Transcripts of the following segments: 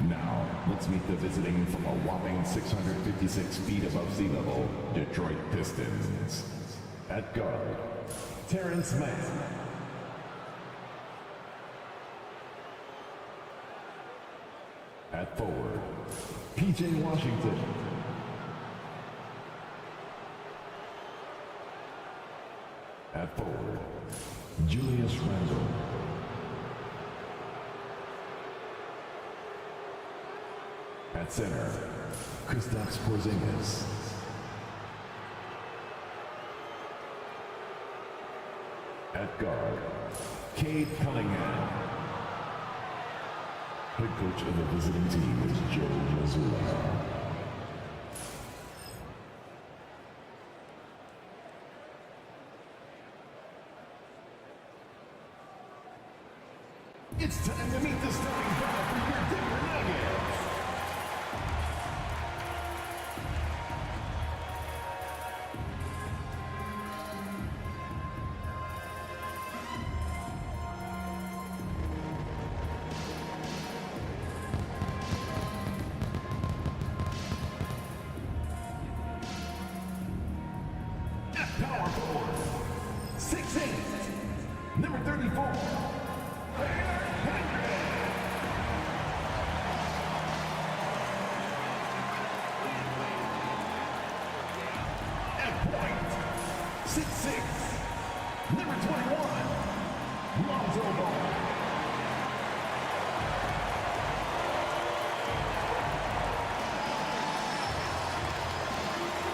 Now, let's meet the visiting from a whopping 656 feet above sea level, Detroit Pistons. At guard, Terrence Mann. At forward, P.J. Washington. At forward, Julius Randle. At center, Kristaps Porzingis. At guard, Cade Cunningham. Head coach of the visiting team is Joe Mazzulla. It's time to meet the starting five for your Denver Nuggets. Power forward, 6'8", number 34. At point, 6'6", number 21, Lonzo Ball.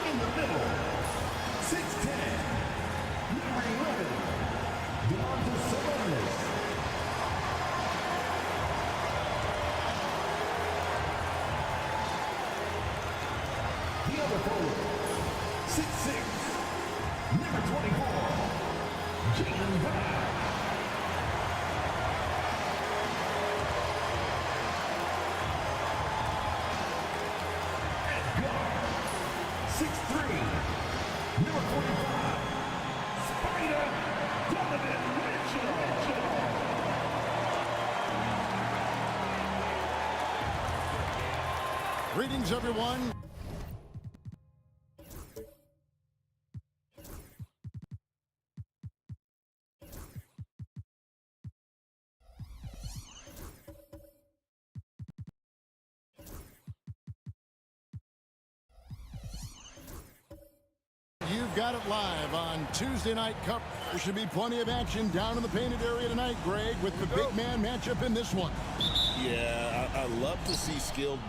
In the middle, 6'10", number 11, Sabonis. The other forward, 6'6", number 24, Jaylen Brown. At guard, 6'3", number 45, Spider Donovan Mitchell. Greetings, everyone. You've got it live on Tuesday Night Cup. There should be plenty of action down in the painted area tonight, Greg, with the big man matchup in this one. Yeah, I love to see skilled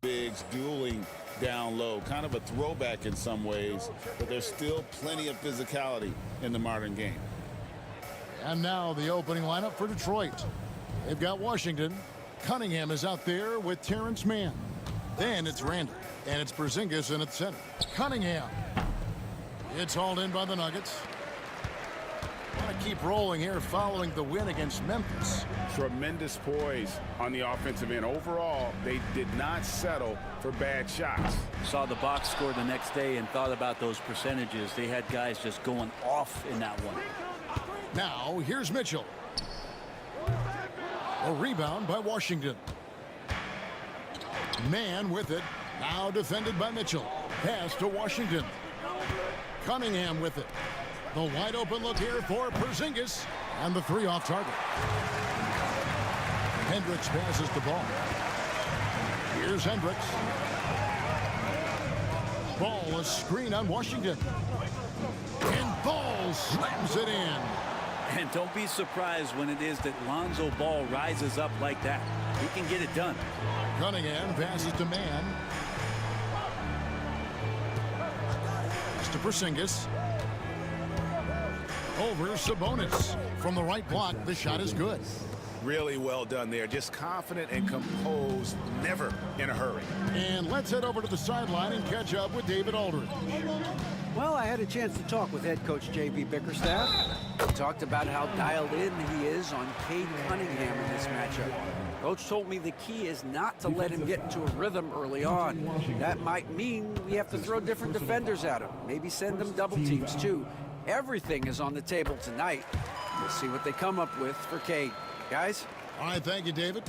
bigs dueling down low. Kind of a throwback in some ways, but there's still plenty of physicality in the modern game. And now the opening lineup for Detroit. They've got Washington. Cunningham is out there with Terrence Mann. Then it's Randle, and it's Porzingis in at center. Cunningham. It's hauled in by the Nuggets. Want to keep rolling here following the win against Memphis. Tremendous poise on the offensive end. Overall, they did not settle for bad shots. Saw the box score the next day and thought about those percentages. They had guys just going off in that one. Now, here's Mitchell. A rebound by Washington. Mann with it. Now defended by Mitchell. Pass to Washington. Cunningham with it. The wide open look here for Porzingis. And the three off target. Hendricks passes the ball. Here's Hendricks. Ball, a screen on Washington. And Ball slams it in. And don't be surprised when it is that Lonzo Ball rises up like that. He can get it done. Cunningham passes to Mann. It's to Porzingis. Over Sabonis. From the right block, the shot is good. Really well done there. Just confident and composed, never in a hurry. And let's head over to the sideline and catch up with David Aldridge. Well, I had a chance to talk with head coach J.B. Bickerstaff. He talked about how dialed in he is on Cade Cunningham in this matchup. Coach told me the key is not to let him get into a rhythm early on. That might mean we have to throw different defenders at him. Maybe send them double teams too. Everything is on the table tonight. We'll see what they come up with for Cade. Guys? All right, thank you, David.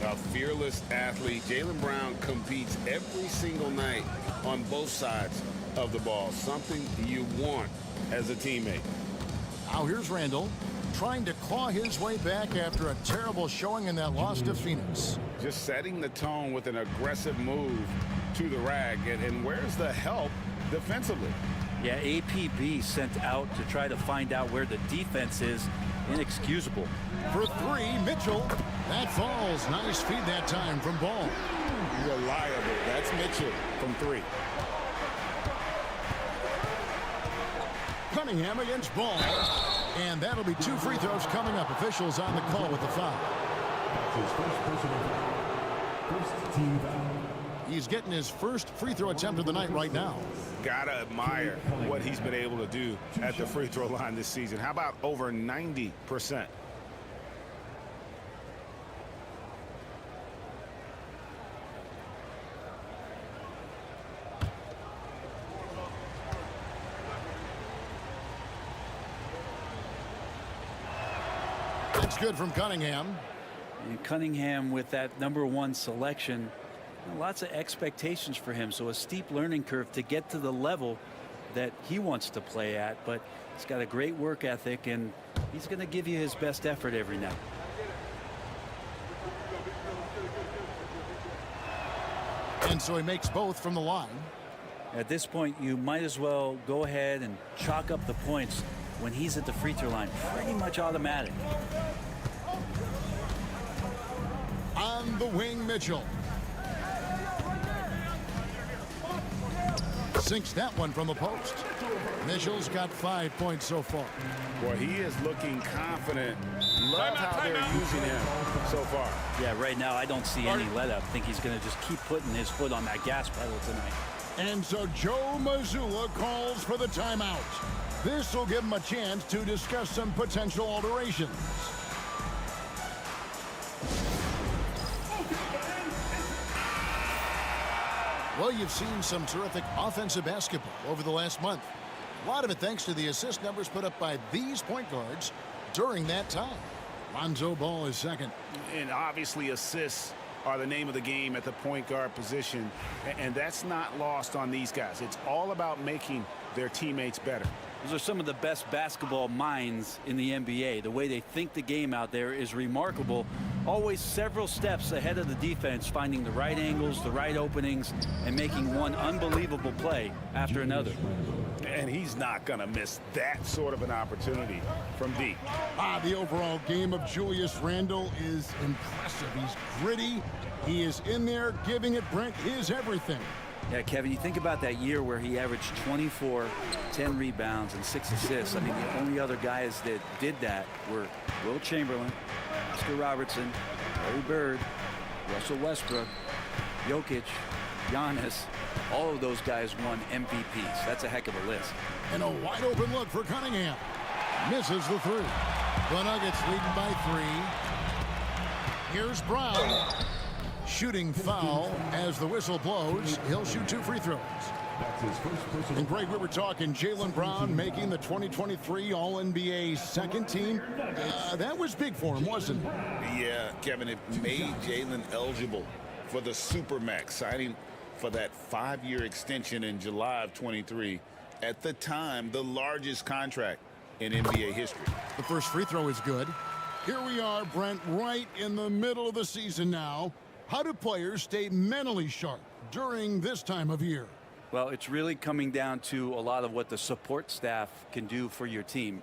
A fearless athlete. Jaylen Brown competes every single night on both sides of the ball. Something you want as a teammate. Now here's Randall trying to claw his way back after a terrible showing in that loss to Phoenix. Just setting the tone with an aggressive move to the rack. And where's the help defensively? Yeah, APB sent out to try to find out where the defense is. Inexcusable. For three, Mitchell. That falls. Nice feed that time from Ball. Reliable. That's Mitchell from three. Cunningham against Ball. And that'll be 2 free throws coming up. Officials on the call with the foul. That's his first personal foul. First team foul. He's getting his first free throw attempt of the night right now. Gotta admire what he's been able to do at the free throw line this season. How about over 90%? That's good from Cunningham. And Cunningham with that #1 selection. Lots of expectations for him, so a steep learning curve to get to the level that he wants to play at, but he's got a great work ethic and he's going to give you his best effort every night. And so he makes both from the line. At this point, you might as well go ahead and chalk up the points when he's at the free throw line. Pretty much automatic. On the wing, Mitchell. Sinks that one from the post. Mitchell's got 5 points so far. Boy, he is looking confident. Love how they're using him so far. Yeah, right now I don't see any let up. I think he's going to just keep putting his foot on that gas pedal tonight. And so Joe Mazzulla calls for the timeout. This will give him a chance to discuss some potential alterations. Well, you've seen some terrific offensive basketball over the last month. A lot of it thanks to the assist numbers put up by these point guards during that time. Lonzo Ball is second. And obviously assists are the name of the game at the point guard position. And that's not lost on these guys. It's all about making their teammates better. Those are some of the best basketball minds in the NBA. The way they think the game out there is remarkable. Always several steps ahead of the defense, finding the right angles, the right openings, and making one unbelievable play after another. And he's not going to miss that sort of an opportunity from deep. The overall game of Julius Randle is impressive. He's gritty. He is in there giving it Brent his everything. Yeah, Kevin, you think about that year where he averaged 24, 10 rebounds, and 6 assists. I mean, the only other guys that did that were Will Chamberlain, Oscar Robertson, Larry Bird, Russell Westbrook, Jokic, Giannis. All of those guys won MVPs. That's a heck of a list. And a wide open look for Cunningham. Misses the three. The Nuggets leading by 3. Here's Brown. Shooting foul as the whistle blows. He'll shoot 2 free throws. That's his first personal. And Greg, we were talking Jaylen Brown making the 2023 All-NBA second team. That was big for him, wasn't it? Yeah, Kevin, it made Jaylen eligible for the Supermax, signing for that 5-year extension in July of 23. At the time, the largest contract in NBA history. The first free throw is good. Here we are, Brent, right in the middle of the season now. How do players stay mentally sharp during this time of year? Well, it's really coming down to a lot of what the support staff can do for your team.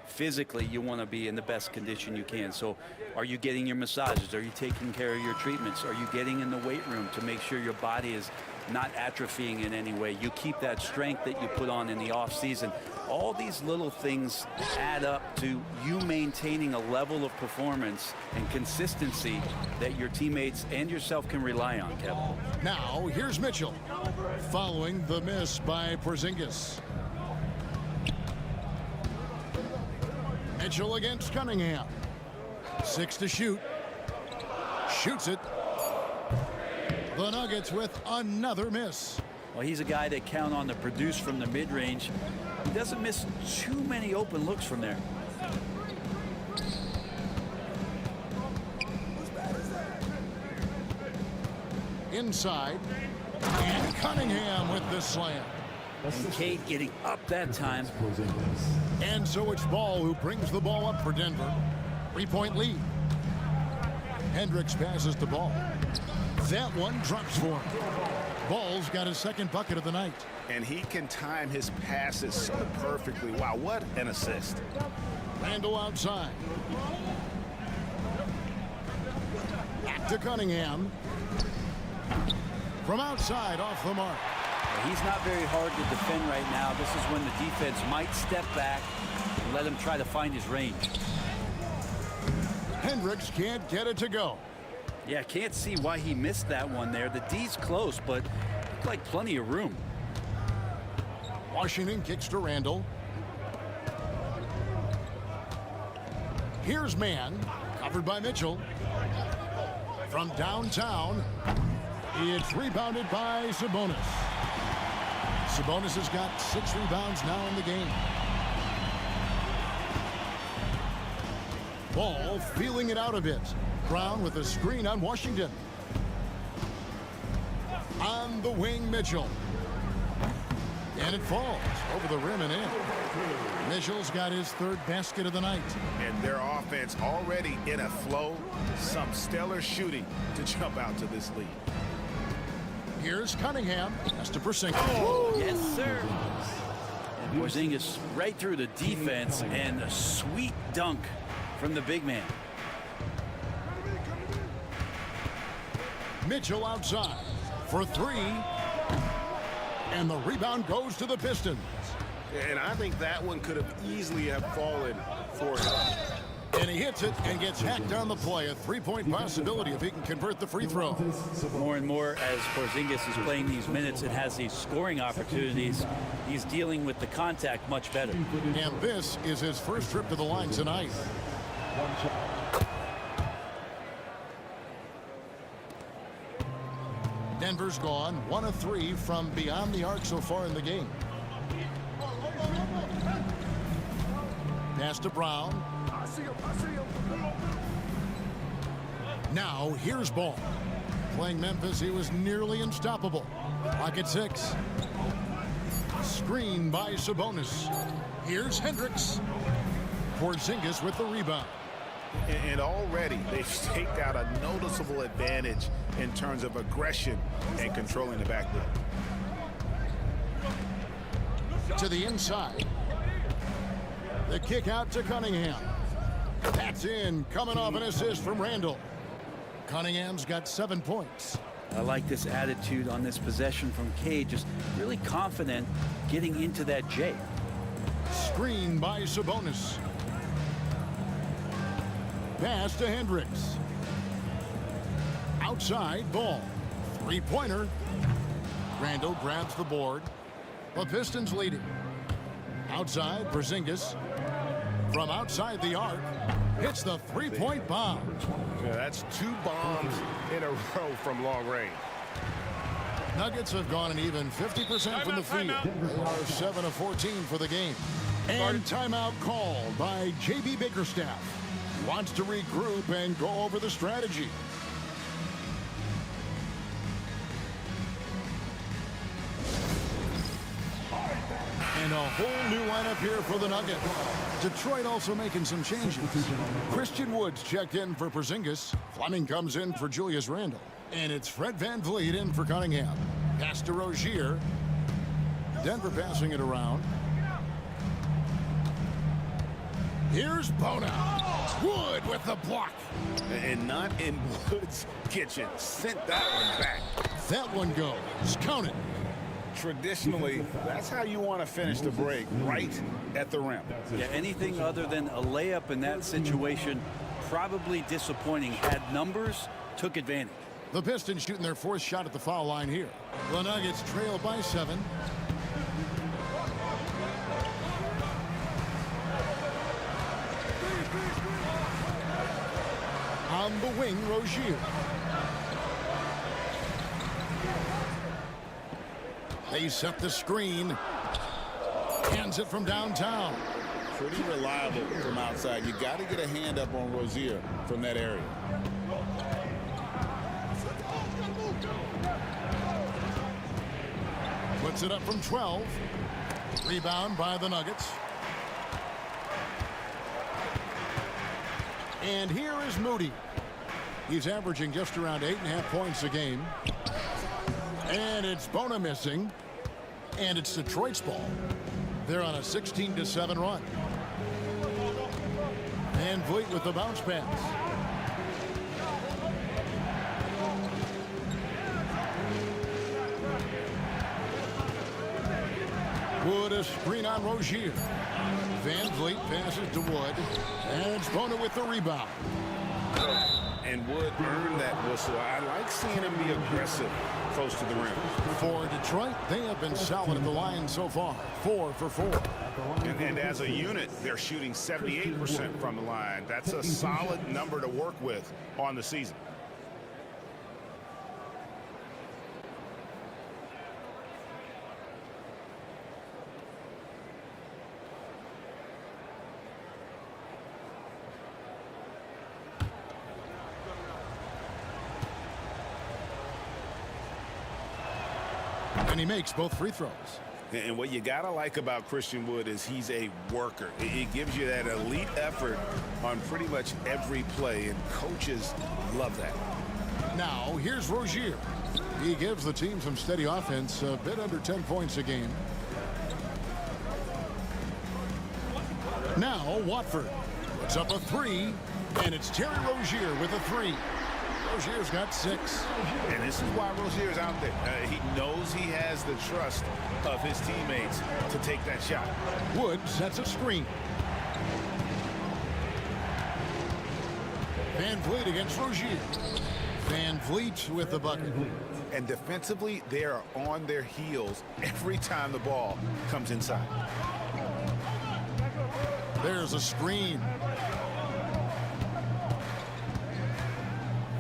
Physically, you want to be in the best condition you can. So are you getting your massages? Are you taking care of your treatments? Are you getting in the weight room to make sure your body is not atrophying in any way? You keep that strength that you put on in the off season. All these little things add up to you maintaining a level of performance and consistency that your teammates and yourself can rely on, Kevin. Now, here's Mitchell following the miss by Porzingis. Mitchell against Cunningham. 6 to shoot. Shoots it. The Nuggets with another miss. Well, he's a guy that count on to produce from the mid-range. He doesn't miss too many open looks from there. inside. And Cunningham with the slam. And Cade getting up that time. And so it's Ball who brings the ball up for Denver. 3-point lead. Hendricks passes the ball. That one drops for him. Ball's got his second bucket of the night. And he can time his passes so perfectly. Wow, what an assist. Randall outside. Back to Cunningham. From outside, off the mark. He's not very hard to defend right now. This is when the defense might step back and let him try to find his range. Hendricks can't get it to go. Yeah, can't see why he missed that one there. The D's close, but looked like plenty of room. Washington kicks to Randall. Here's man, covered by Mitchell. From downtown, it's rebounded by Sabonis. Sabonis has got 6 rebounds now in the game. Ball feeling it out a bit. Brown with a screen on Washington. On the wing, Mitchell. And it falls over the rim and in. Mitchell's got his 3rd basket of the night. And their offense already in a flow. Some stellar shooting to jump out to this lead. Here's Cunningham. That's to Porzingis. Oh, yes, sir. And Porzingis right through the defense, and a sweet dunk from the big man. Mitchell outside for 3. And the rebound goes to the Pistons. And I think that one could have easily have fallen for him. And he hits it and gets hacked on the play. A 3-point possibility if he can convert the free throw. More and more as Porzingis is playing these minutes and has these scoring opportunities, he's dealing with the contact much better. And this is his first trip to the line tonight. Denver's gone 1 of 3 from beyond the arc so far in the game. Pass to Brown. Now here's Ball. Playing Memphis, he was nearly unstoppable. Clock at 6. Screen by Sabonis. Here's Hendricks. Porzingis with the rebound. And already they've staked out a noticeable advantage in terms of aggression and controlling the backboard. To the inside. The kick out to Cunningham. That's in, coming off an assist from Randall. Cunningham's got 7 points. I like this attitude on this possession from Cade, just really confident getting into that J. Screen by Sabonis. Pass to Hendricks. Outside, Ball. 3-pointer. Randall grabs the board. The Pistons leading. Outside, Porzingis. From outside the arc, hits the 3-point bomb. Yeah, that's 2 bombs in a row from long range. Nuggets have gone an even 50% from the field. They are 7 of 14 for the game. And timeout called by J.B. Bickerstaff. Wants to regroup and go over the strategy. And a whole new lineup here for the Nuggets. Detroit also making some changes. Christian Woods checked in for Porzingis. Fleming comes in for Julius Randle. And it's Fred VanVleet in for Cunningham. Pass to Rozier. Denver passing it around. Here's Bona. Wood with the block. And not in Wood's kitchen. Sent that one back. That one goes. Count it. Traditionally, that's how you want to finish the break, right at the rim. Yeah, anything other than a layup in that situation, probably disappointing. Had numbers, took advantage. The Pistons shooting their 4th shot at the foul line here. The Nuggets trail by 7. On the wing, Rozier. They set the screen. Hands it from downtown. Pretty reliable from outside. You got to get a hand up on Rozier from that area. Puts it up from 12. Rebound by the Nuggets. And here is Moody. He's averaging just around 8.5 points a game. And it's Bona missing. And it's Detroit's ball. They're on a 16-7 run. Van Vliet with the bounce pass. Wood a screen on Rozier. Van Vliet passes to Wood. And it's Bona with the rebound. And Wood earned that whistle. I like seeing him be aggressive close to the rim. For Detroit, they have been solid at the line so far. 4 for 4. And as a unit, they're shooting 78% from the line. That's a solid number to work with on the season. And he makes both free throws. And what you got to like about Christian Wood is he's a worker. It gives you that elite effort on pretty much every play, and coaches love that. Now, here's Rozier. He gives the team some steady offense, a bit under 10 points a game. Now, Watford puts up a 3, and it's Terry Rozier with a 3. Rozier's got 6. And this is why Rozier's out there. He knows he has the trust of his teammates to take that shot. Wood sets a screen. Van Vliet against Rozier. Van Vliet with the bucket. And defensively, they are on their heels every time the ball comes inside. There's a screen.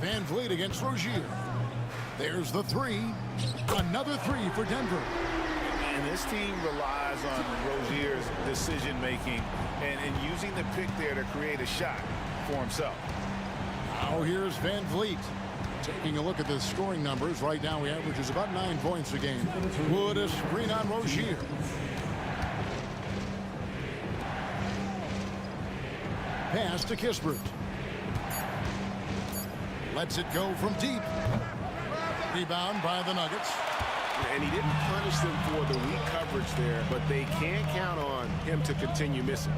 Van Vliet against Rozier. There's the 3. Another 3 for Denver. And this team relies on Rozier's decision-making and using the pick there to create a shot for himself. Now here's Van Vliet. Taking a look at the scoring numbers. Right now he averages about 9 points a game. Wood a screen on Rozier. Pass to Kispert. Lets it go from deep. Rebound by the Nuggets. And he didn't punish them for the weak coverage there, but they can't count on him to continue missing.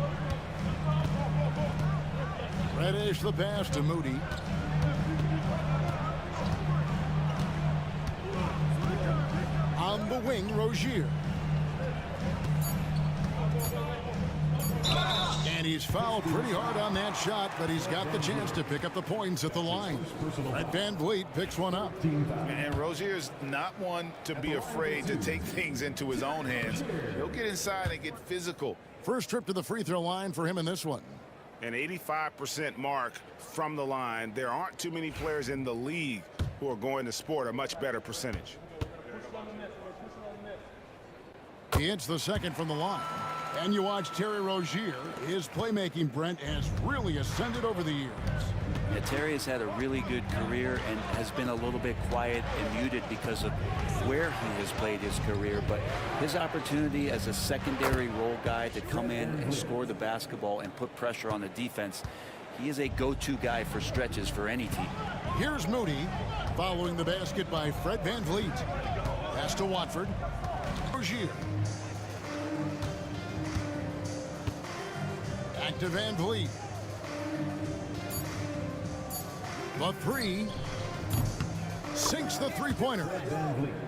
Reddish the pass to Moody. On the wing, Rozier. And he's fouled pretty hard on that shot, but he's got the chance to pick up the points at the line. Red Van Vliet picks one up. And Rozier's not one to be afraid to take things into his own hands. He'll get inside and get physical. First trip to the free throw line for him in this one. An 85% mark from the line. There aren't too many players in the league who are going to sport a much better percentage. He hits the second from the line. And you watch Terry Rozier. His playmaking, Brent, has really ascended over the years. Yeah, Terry has had a really good career and has been a little bit quiet and muted because of where he has played his career. But his opportunity as a secondary role guy to come in and score the basketball and put pressure on the defense, he is a go-to guy for stretches for any team. Here's Moody following the basket by Fred Van Vliet. Pass to Watford. Rozier. Back to Van Vliet. The 3. Sinks the three-pointer.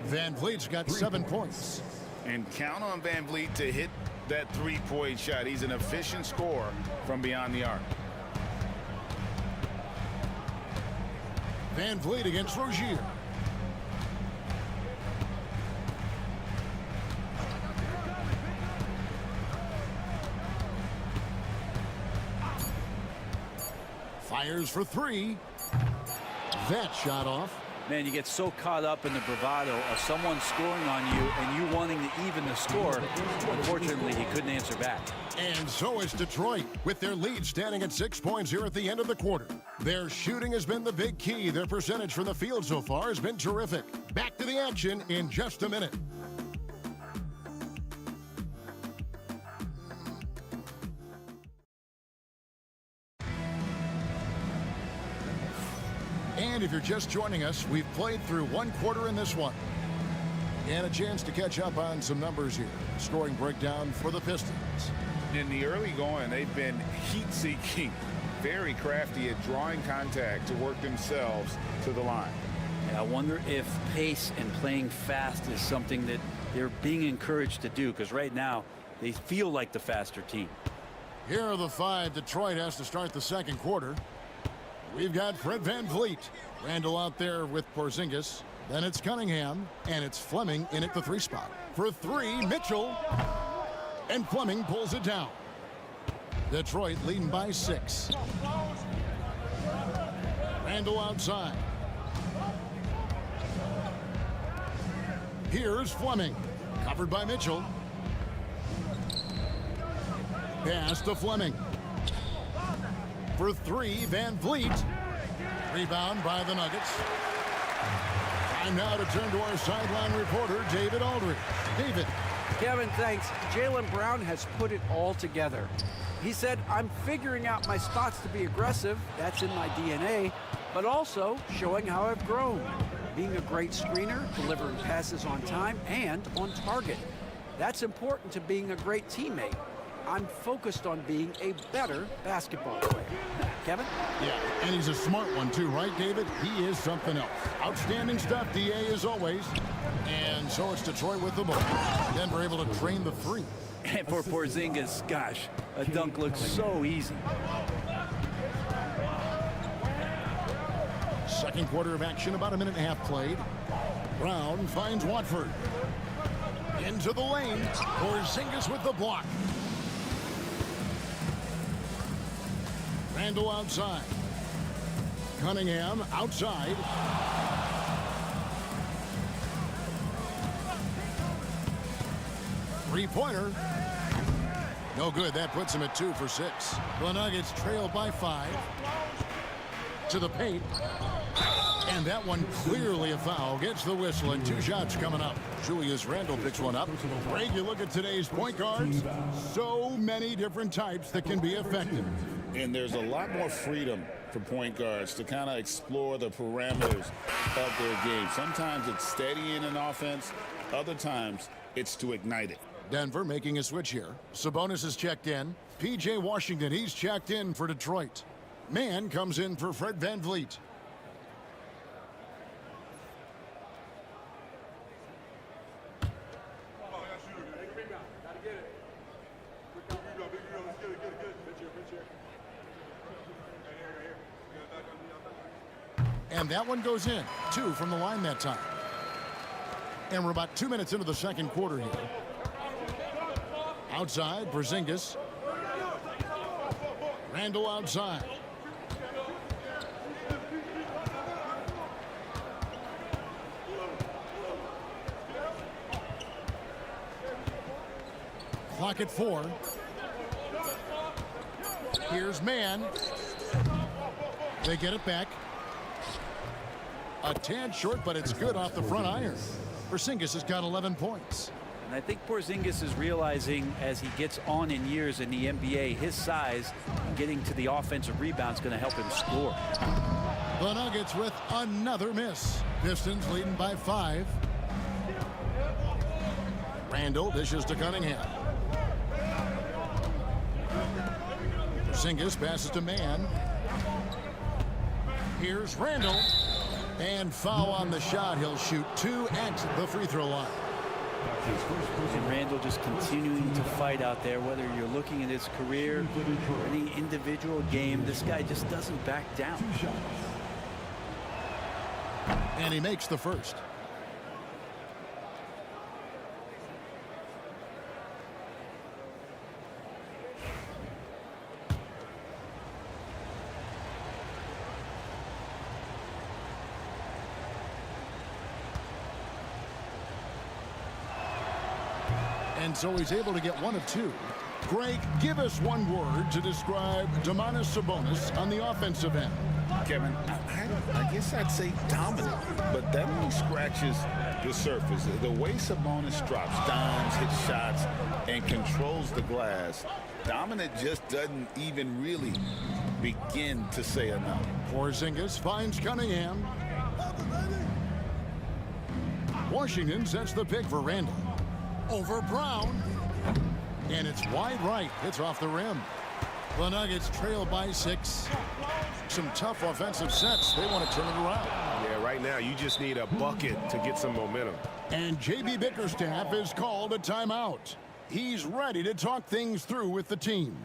Van Vliet's got 7 points. And count on Van Vliet to hit that three-point shot. He's an efficient scorer from beyond the arc. Van Vliet against Rozier. Fires for 3. That shot off. Man, you get so caught up in the bravado of someone scoring on you and you wanting to even the score. Unfortunately, he couldn't answer back. And so is Detroit, with their lead standing at 6 points here at the end of the quarter. Their shooting has been the big key. Their percentage from the field so far has been terrific. Back to the action in just a minute. if you're just joining us, we've played through one quarter in this one. And a chance to catch up on some numbers here. Scoring breakdown for the Pistons. In the early going, they've been heat-seeking, very crafty at drawing contact to work themselves to the line. And I wonder if pace and playing fast is something that they're being encouraged to do, because right now they feel like the faster team. Here are the 5 Detroit has to start the second quarter. We've got Fred VanVleet. Randall out there with Porzingis. Then it's Cunningham, and it's Fleming in at the 3 spot. For 3, Mitchell. And Fleming pulls it down. Detroit leading by 6. Randall outside. Here's Fleming. Covered by Mitchell. Pass to Fleming. For 3, VanVleet. Rebound by the Nuggets. Time now to turn to our sideline reporter, David Aldridge. David. Kevin, thanks. Jaylen Brown has put it all together. He said, I'm figuring out my spots to be aggressive. That's in my DNA. But also showing how I've grown. Being a great screener, delivering passes on time and on target. That's important to being a great teammate. I'm focused on being a better basketball player. Kevin? Yeah, and he's a smart one too, right, David? He is something else. Outstanding stuff, DA, as always. And so it's Detroit with the ball. Denver able to drain the 3. And for Porzingis, gosh, a dunk looks so easy. Second quarter of action, about a minute and a half played. Brown finds Watford. Into the lane. Porzingis with the block. Randall outside. Cunningham outside. Three-pointer. No good. That puts him at 2 for 6. The Nuggets trail by 5. To the paint. And that one clearly a foul. Gets the whistle, and 2 shots coming up. Julius Randle picks one up. Greg, you look at today's point guards. So many different types that can be effective. And there's a lot more freedom for point guards to kind of explore the parameters of their game. Sometimes it's steadying an offense. Other times it's to ignite it. Denver making a switch here. Sabonis is checked in. P.J. Washington, he's checked in for Detroit. Mann comes in for Fred VanVleet. And that one goes in. 2 from the line that time. And we're about 2 minutes into the second quarter here. Outside, Porzingis. Randall outside. Clock at 4. Here's Mann. They get it back. A tad short, but it's good off the front iron. Porzingis has got 11 points. And I think Porzingis is realizing as he gets on in years in the NBA, his size and getting to the offensive rebound is going to help him score. The Nuggets with another miss. Pistons leading by 5. Randall dishes to Cunningham. Porzingis passes to Mann. Here's Randall. And foul on the shot. He'll shoot 2 at the free throw line. And Randall just continuing to fight out there, whether you're looking at his career or any individual game, this guy just doesn't back down. And he makes the first. And so he's able to get 1 of 2. Greg, give us one word to describe Domantas Sabonis on the offensive end. Kevin, I guess I'd say dominant, but that only scratches the surface. The way Sabonis drops dimes, hits shots, and controls the glass, dominant just doesn't even really begin to say enough. Porzingis finds Cunningham. Washington sets the pick for Randall. Over Brown. And it's wide right. It's off the rim. The Nuggets trail by 6. Some tough offensive sets. They want to turn it around. Yeah, right now you just need a bucket to get some momentum. And JB Bickerstaff has called a timeout. He's ready to talk things through with the team.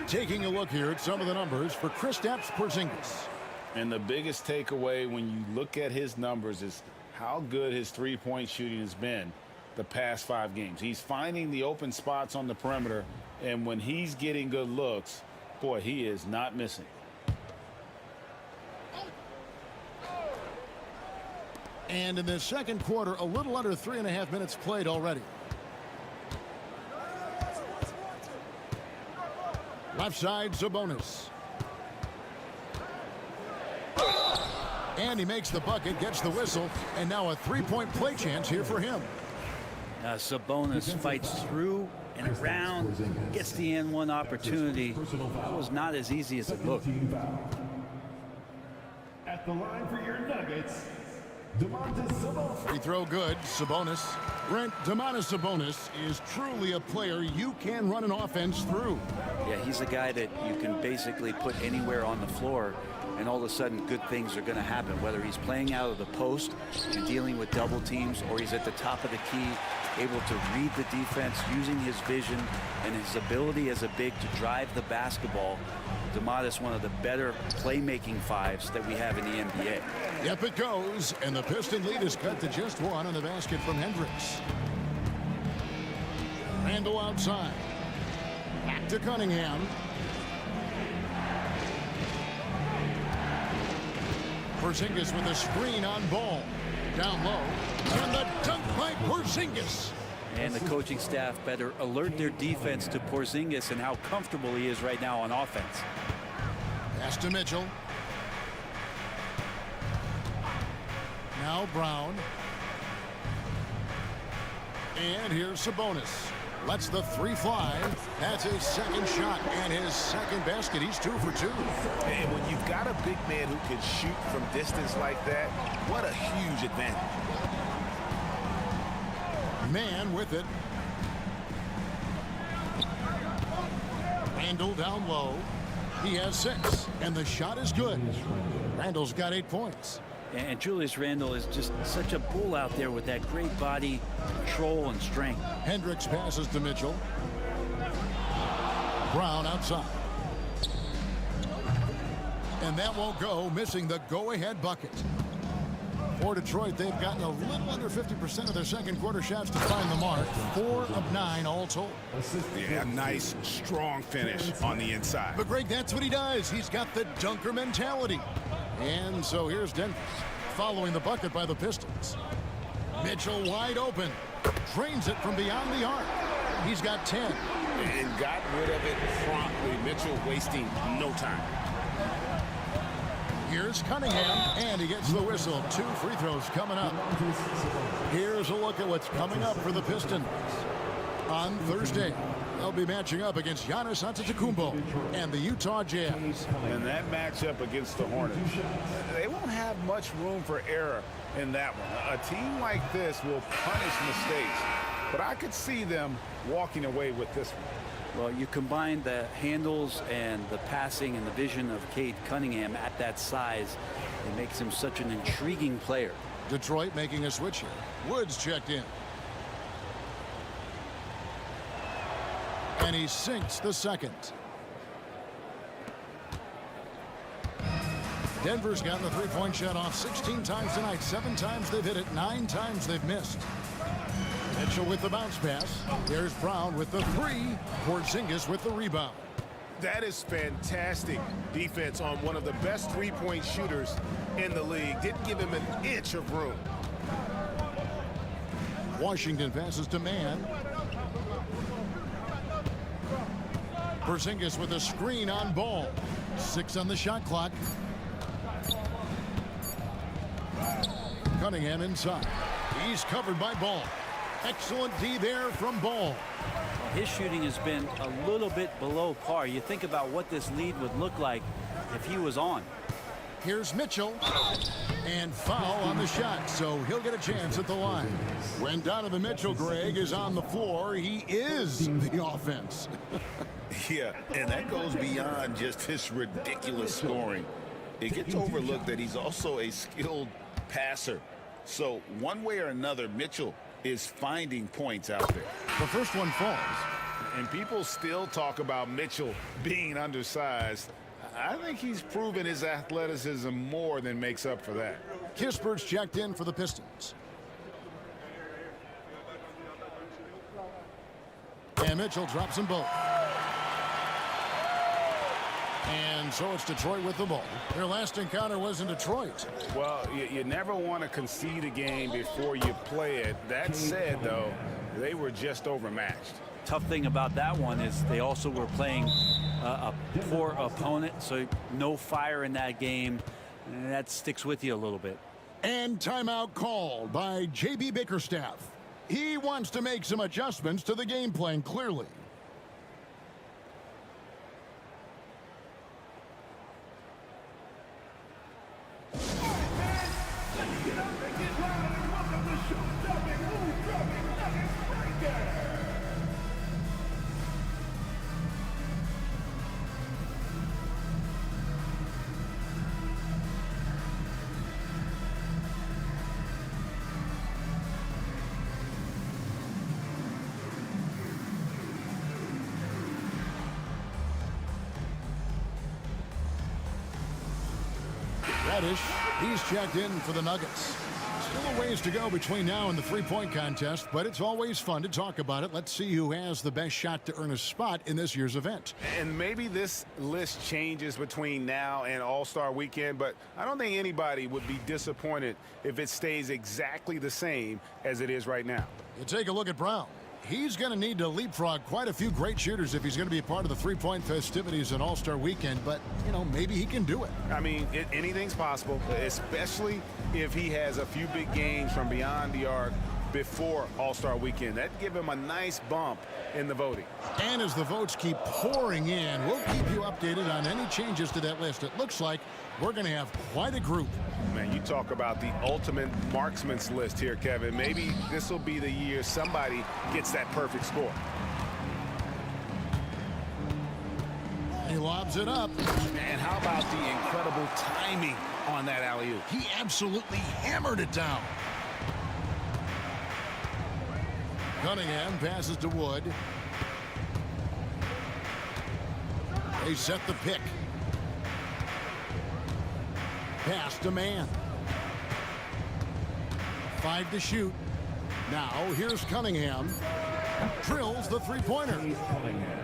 Taking a look here at some of the numbers for Kristaps Porzingis. And the biggest takeaway when you look at his numbers is how good his three-point shooting has been the past 5 games. He's finding the open spots on the perimeter, and when he's getting good looks, boy, he is not missing. And in the second quarter, a little under 3.5 minutes played already. Left side, Sabonis. And he makes the bucket, gets the whistle, and now a three-point play chance here for him. Sabonis fights through and around, gets the N1 opportunity. That was not as easy as it looked. At the line for your Nuggets, Domantas Sabonis. Free throw good, Sabonis. Brent, Domantas Sabonis is truly a player you can run an offense through. Yeah, he's a guy that you can basically put anywhere on the floor, and all of a sudden good things are going to happen, whether he's playing out of the post and dealing with double teams, or he's at the top of the key, able to read the defense, using his vision and his ability as a big to drive the basketball. Domantas, one of the better playmaking 5s that we have in the NBA. Yep, it goes, and the Piston lead is cut to just 1 on the basket from Hendricks. Randall outside. Back to Cunningham. Porzingis with a screen on ball. Down low. And the dunk by Porzingis. And the coaching staff better alert their defense to Porzingis and how comfortable he is right now on offense. Pass to Mitchell. Now Brown. And here's Sabonis. Lets the 3 fly. That's his second shot and his second basket. He's 2 for 2. And when you've got a big man who can shoot from distance like that, what a huge advantage. Man with it. Randall down low. He has 6, and the shot is good. Randall's got 8 points. And Julius Randle is just such a bull out there with that great body control and strength. Hendricks passes to Mitchell. Brown outside. And that won't go, missing the go-ahead bucket. For Detroit, they've gotten a little under 50% of their second quarter shots to find the mark. 4 of 9 all told. Yeah, a nice, strong finish on the inside. But Greg, that's what he does. He's got the dunker mentality. And so here's Denver, following the bucket by the Pistons. Mitchell wide open. Drains it from beyond the arc. He's got 10. And got rid of it promptly. Mitchell wasting no time. Here's Cunningham, and he gets the whistle. 2 free throws coming up. Here's a look at what's coming up for the Pistons. On Thursday, they'll be matching up against Giannis Antetokounmpo and the Utah Jazz. And that matchup against the Hornets, they won't have much room for error in that one. A team like this will punish mistakes, but I could see them walking away with this one. Well, you combine the handles and the passing and the vision of Cade Cunningham at that size, it makes him such an intriguing player. Detroit making a switch here. Woods checked in. And he sinks the second. Denver's gotten the three-point shot off 16 times tonight. 7 times they've hit it. 9 times they've missed. Mitchell with the bounce pass. There's Brown with the 3. Porzingis with the rebound. That is fantastic defense on one of the best three-point shooters in the league. Didn't give him an inch of room. Washington passes to Man. Porzingis with a screen on ball. 6 on the shot clock. Cunningham inside. He's covered by Ball. Excellent D there from Ball. His shooting has been a little bit below par. You think about what this lead would look like if he was on. Here's Mitchell. And foul on the shot, so he'll get a chance at the line. When Donovan Mitchell, Greg, is on the floor, he is the offense. Yeah, and that goes beyond just his ridiculous scoring. It gets overlooked that he's also a skilled passer. So one way or another, Mitchell is finding points out there. The first one falls. And people still talk about Mitchell being undersized. I think he's proven his athleticism more than makes up for that. Kispert's checked in for the Pistons. And Mitchell drops them both. And so it's Detroit with the ball. Their last encounter was in Detroit. Well, you never want to concede a game before you play it. That said, though, they were just overmatched. Tough thing about that one is they also were playing a poor opponent, so no fire in that game. And that sticks with you a little bit. And timeout called by J.B. Bickerstaff. He wants to make some adjustments to the game plan, clearly. Reddish, he's checked in for the Nuggets. Still a ways to go between now and the three-point contest, but it's always fun to talk about it. Let's see who has the best shot to earn a spot in this year's event. And maybe this list changes between now and All-Star Weekend, but I don't think anybody would be disappointed if it stays exactly the same as it is right now. You take a look at Brown. He's going to need to leapfrog quite a few great shooters if he's going to be a part of the three-point festivities in All-Star Weekend, but, you know, maybe he can do it. I mean, anything's possible, especially if he has a few big games from beyond the arc before All-Star Weekend. That'd give him a nice bump in the voting. And as the votes keep pouring in, we'll keep you updated on any changes to that list. It looks like we're going to have quite a group. Man, you talk about the ultimate marksman's list here, Kevin. Maybe this will be the year somebody gets that perfect score. He lobs it up. And how about the incredible timing on that alley-oop? He absolutely hammered it down. Cunningham passes to Wood. They set the pick. Pass to Man. 5 to shoot. Now here's Cunningham. Drills the three-pointer.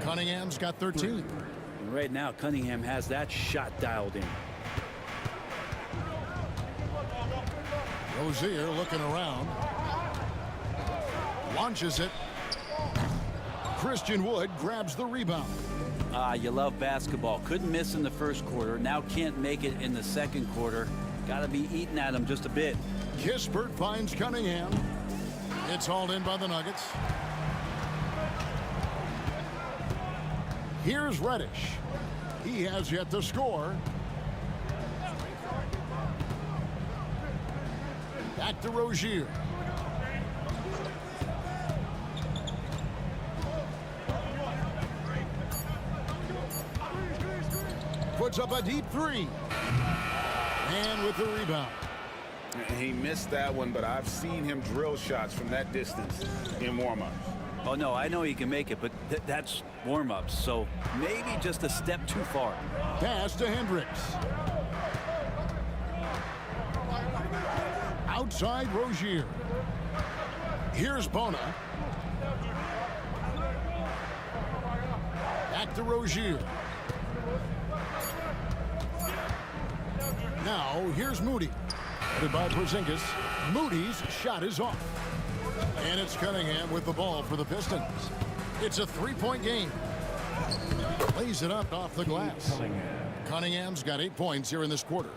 Cunningham's got 13. And right now, Cunningham has that shot dialed in. Rozier looking around. Launches it. Christian Wood grabs the rebound. You love basketball. Couldn't miss in the first quarter. Now can't make it in the second quarter. Got to be eating at him just a bit. Kispert finds Cunningham. It's hauled in by the Nuggets. Here's Reddish. He has yet to score. Back to Rozier. Puts up a deep three. And with the rebound. He missed that one, but I've seen him drill shots from that distance in warm-ups. Oh, no, I know he can make it, but that's warm-ups, so maybe just a step too far. Pass to Hendricks. Outside Rozier. Here's Bona. Back to Rozier. Now here's Moody. Headed by Porzingis. Moody's shot is off. And it's Cunningham with the ball for the Pistons. It's a three-point game. Lays it up off the glass. Cunningham's got 8 points here in this quarter.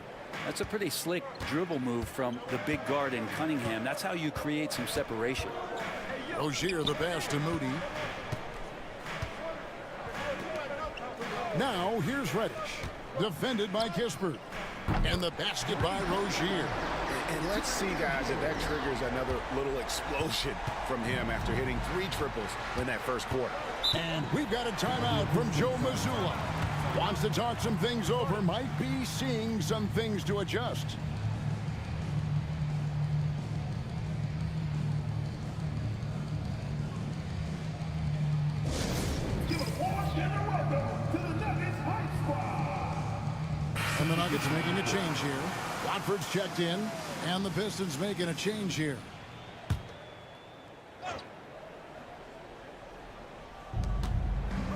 That's a pretty slick dribble move from the big guard in Cunningham. That's how you create some separation. Rozier the pass to Moody. Now here's Reddish. Defended by Kispert. And the basket by Rozier. And let's see, guys, if that triggers another little explosion from him after hitting 3 triples in that first quarter. And we've got a timeout from Joe Mazzulla. Wants to talk some things over. Might be seeing some things to adjust. And the Nuggets making a change here. Watford's checked in, and the Pistons making a change here.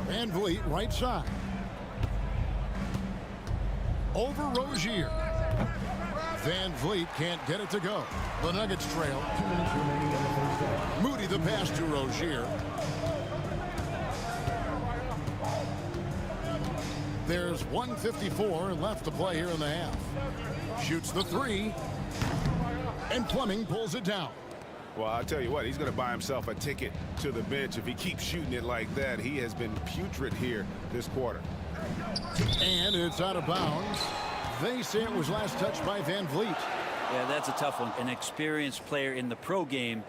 Van Vliet, right side. Over Rozier. Van Vliet can't get it to go. The Nuggets trail. 2 minutes remaining in the first half. Moody the pass to Rozier. There's 1:54 left to play here in the half. Shoots the 3. And Fleming pulls it down. Well, I'll tell you what, he's going to buy himself a ticket to the bench if he keeps shooting it like that. He has been putrid here this quarter. And it's out of bounds. They say it was last touched by Van Vliet. Yeah, that's a tough one. An experienced player in the pro game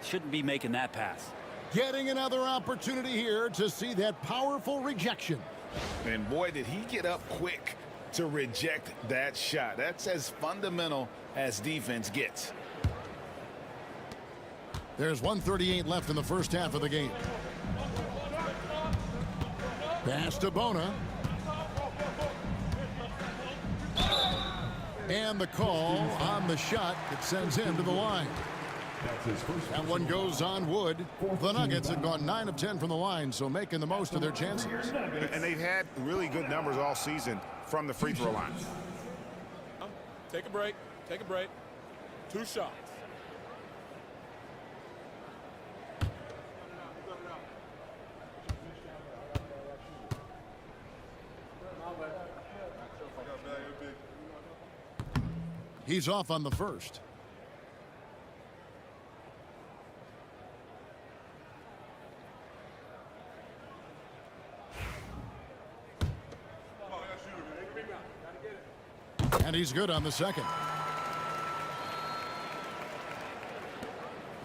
shouldn't be making that pass. Getting another opportunity here to see that powerful rejection. And boy, did he get up quick to reject that shot. That's as fundamental as defense gets. There's 1:38 left in the first half of the game. Pass to Bona. And the call on the shot that sends him to the line. That's his first. That one goes on wood. The Nuggets have gone 9 of 10 from the line, so making the most of their chances. And they've had really good numbers all season from the free throw line. Take a break. Take a break. 2 shots. He's off on the first. And he's good on the second.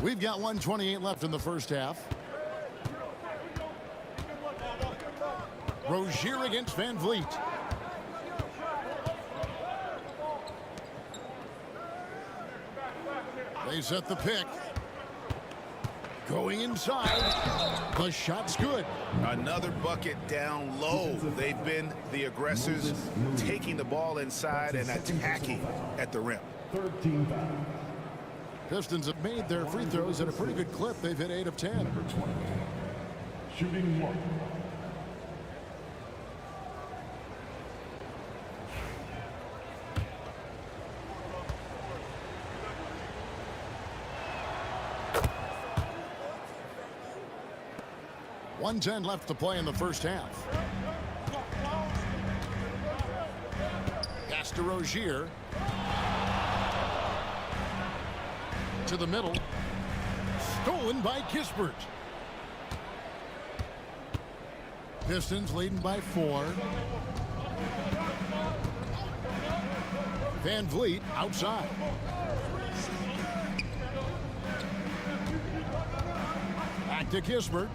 We've got 1:28 left in the first half. Rozier against Van Vliet. They set the pick. Going inside. The shot's good. Another bucket down low. They've been the aggressors, taking the ball inside and attacking at the rim. 13 foul. Pistons have made their free throws at a pretty good clip. They've hit 8 of 10. Number 20. Shooting 1. .110 left to play in the first half. Pass to Rozier. To the middle. Stolen by Kispert. Pistons leading by 4. Van Vliet outside. Back to Kispert.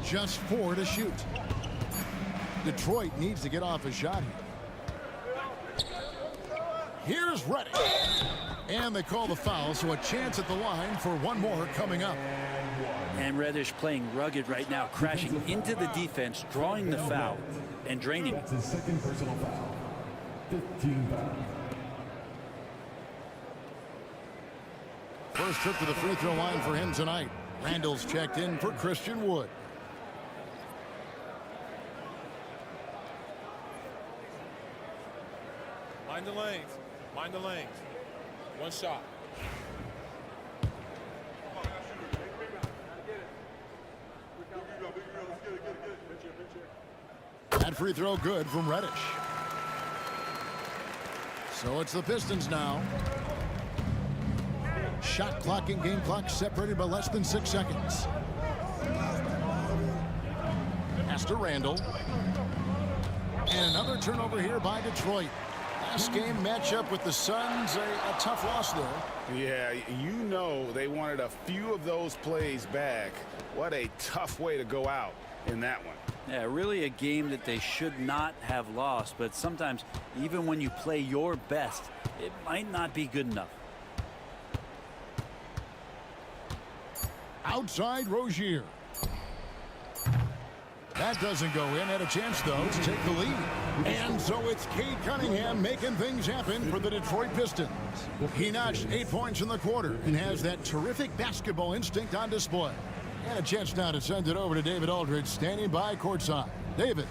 Just 4 to shoot. Detroit needs to get off a shot here. Here's Reddish. And they call the foul, so a chance at the line for one more coming up. And Reddish playing rugged right now, crashing into the defense, drawing the foul, and draining. That's his second personal foul. 15 foul. First trip to the free throw line for him tonight. Randall's checked in for Christian Wood. Mind the lanes. Mind the lanes. 1 shot. That free throw good from Reddish. So it's the Pistons now. Shot clock and game clock separated by less than 6 seconds. Pass to Randall. And another turnover here by Detroit. Last game matchup with the Suns, a tough loss there. Yeah, you know they wanted a few of those plays back. What a tough way to go out in that one. Yeah, really a game that they should not have lost, but sometimes even when you play your best, it might not be good enough. Outside Rozier. That doesn't go in. Had a chance, though, to take the lead. And so it's Cade Cunningham making things happen for the Detroit Pistons. He notched 8 points in the quarter and has that terrific basketball instinct on display. And a chance now to send it over to David Aldridge, standing by courtside. David.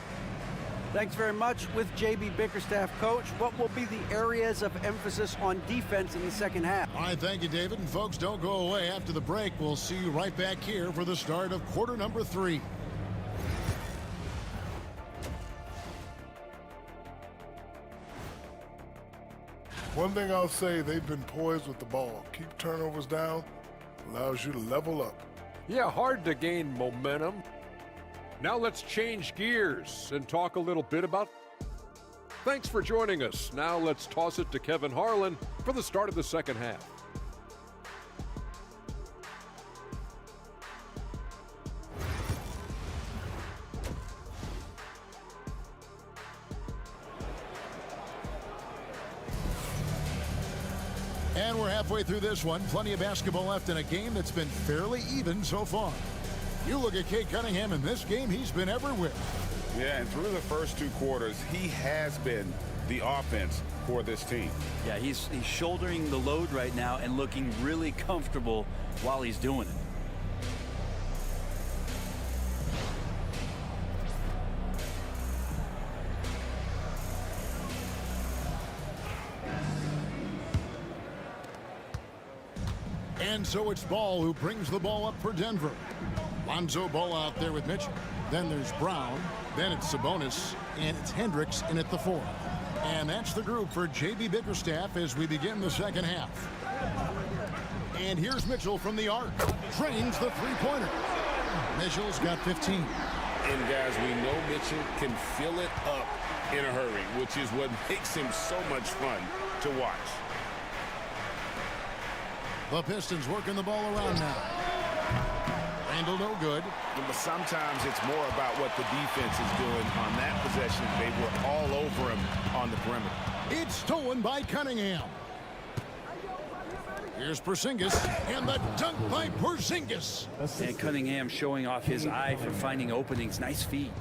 Thanks very much. With J.B. Bickerstaff, Coach, what will be the areas of emphasis on defense in the second half? All right, thank you, David. And folks, don't go away. After the break, we'll see you right back here for the start of quarter number 3. One thing I'll say, they've been poised with the ball. Keep turnovers down, allows you to level up. Yeah, hard to gain momentum. Now let's change gears and talk a little bit about... Thanks for joining us. Now let's toss it to Kevin Harlan for the start of the second half. And we're halfway through this one. Plenty of basketball left in a game that's been fairly even so far. You look at Cade Cunningham in this game, he's been everywhere. Yeah, and through the first 2 quarters, he has been the offense for this team. Yeah, he's shouldering the load right now and looking really comfortable while he's doing it. And so it's Ball who brings the ball up for Denver. Lonzo Ball out there with Mitchell. Then there's Brown. Then it's Sabonis. And it's Hendricks in at the 4. And that's the group for J.B. Bickerstaff as we begin the second half. And here's Mitchell from the arc. Trains the three-pointer. Mitchell's got 15. And guys, we know Mitchell can fill it up in a hurry, which is what makes him so much fun to watch. The Pistons working the ball around now. Randall no good. But sometimes it's more about what the defense is doing on that possession. They were all over him on the perimeter. It's stolen by Cunningham. Here's Porzingis, and the dunk by Porzingis. And Cunningham showing off his eye for finding openings. Nice feed.